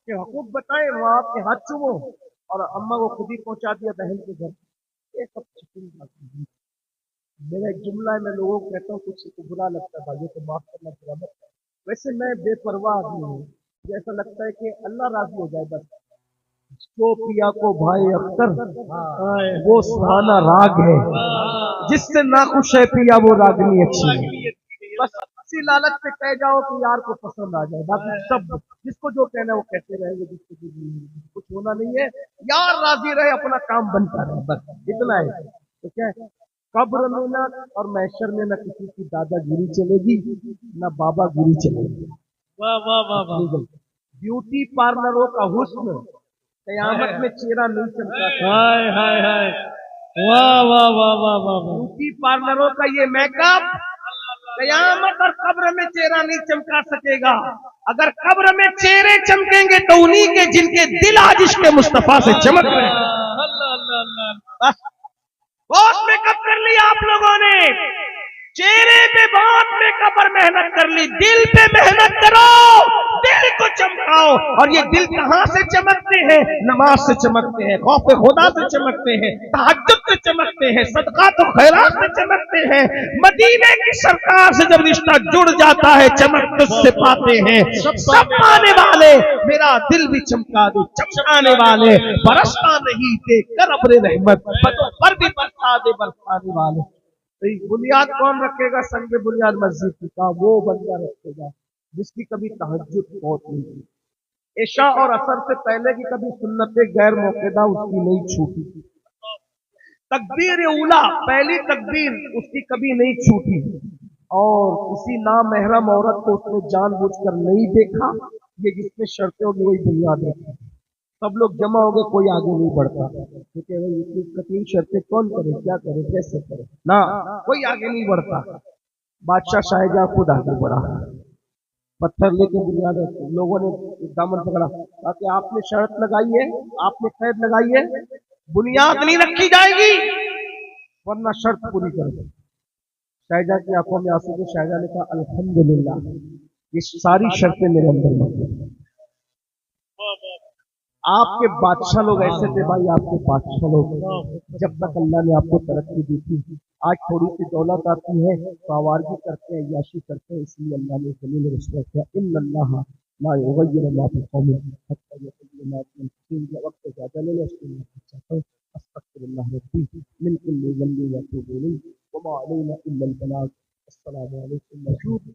के हकूक बताए, माँ बाप के हाथ चूमो, और अम्मा को खुद ही पहुंचा दिया बहन के घर। ये सब चिकन बात। मेरा एक जुमला है, मैं लोगों को कहता हूँ, कुछ को बुरा लगता है भाइयों को माफ करना, बुरा मत। वैसे मैं बेपरवाह आदमी हूँ, मुझे ऐसा लगता है कि अल्लाह राजी हो जाए बस। जो पिया को भाई अख्तर वो सुहाना राग है, जिससे नाखुश है पिया वो रागनी अच्छी है। बस इसी लालच पे कह जाओ कि यार को पसंद आ जाए, बाकी सब जिसको जो कहना है वो कहते रहेंगे, जिसको कुछ होना नहीं है, यार राजी रहे, अपना काम बनता रहे, बस इतना है। तो क्या है, कब्र में ना और मैशर में ना किसी की दादागिरी चलेगी, ना बाबागिरी चलेगी। वाह वाह वाह वाह। ब्यूटी पार्लरों का हुस्न कयामत में चेहरा नहीं चमका, हाय हाय हाय, वाह वाह वाह वाह वाह। ब्यूटी पार्लरों का ये मेकअप कयामत और कब्र में चेहरा नहीं चमका सकेगा। अगर कब्र में चेहरे चमकेंगे तो उन्हीं के जिनके दिल आज इश्क़ मुस्तफा से चमक रहे हैं। बहुत मेकअप कर लिया आप लोगों ने, चेहरे पे बहुत मेकअप और मेहनत कर ली, दिल पे मेहनत करो, दिल को चमकाओ। और ये दिल कहां से चमकते हैं? नमाज से चमकते हैं, खौफ खुदा से चमकते हैं, तहज्जुद से चमकते हैं, सदका तो खैरात से चमकते हैं। मदीने की सरकार से जब रिश्ता जुड़ जाता है, चमक तुझसे पाते हैं। सब पाने वाले मेरा दिल भी चमका दे, चमकाने वाले बरसता नहीं दे कर अब्रे रहमत, पर भी बरसा दे बरसाने वाले। बुनियाद कौन रखेगा? संग बुनियाद मस्जिद का वो बंदा रखेगा जिसकी कभी तहज्जुद बहुत नहीं थी, इशा और असर से पहले की कभी सुन्नतें गैर मौकेदा उसकी नहीं छूटी, तकबीर उला पहली तकबीर उसकी कभी नहीं छूटी, और किसी नामहरम औरत को उसने जानबूझकर नहीं देखा। ये जिसमें शर्तें होगी वही बुनियाद रखेगा। सब लोग जमा हो गए, कोई आगे नहीं बढ़ता, क्योंकि इतनी कठिन शर्तें कौन करे, क्या करे, कैसे करे ना, कोई आगे नहीं बढ़ता। बादशाह शाहजहां खुद आगे बढ़ा, पत्थर लेके बुनियाद लोगों ने दामन पकड़ा, ताकि आपने शर्त लगाई है, आपने कैद लगाई है, बुनियाद नहीं रखी जाएगी वरना शर्त पूरी कर दो। शाहजहां की आंखों में आंसू थे, शाहजहां ने कहा अल्हम्दुलिल्लाह, ये सारी शर्तें मेरे अंदर मौजूद हैं। आपके बादशाह लोग ऐसे थे भाई, आपके बादशाह लोग जब तक अल्लाह ने आपको तरक्की दी थी, آج تھوڑی سی دولت آتی ہے تو آوارگی کرتے ہیں، عیاشی کرتے ہیں، اس لیے اللہ نے زمین رسوا کیا ان اللہ لا یغیر ما بقوم حتى یغیروا ما بانفسهم. یہ وقت زیادہ لے لو، اس لیے میں چاہتا ہوں استغفر اللہ ربی من کل ذنب واتوب الیہ وما علینا الا البلاغ. السلام علیکم ورحمۃ اللہ.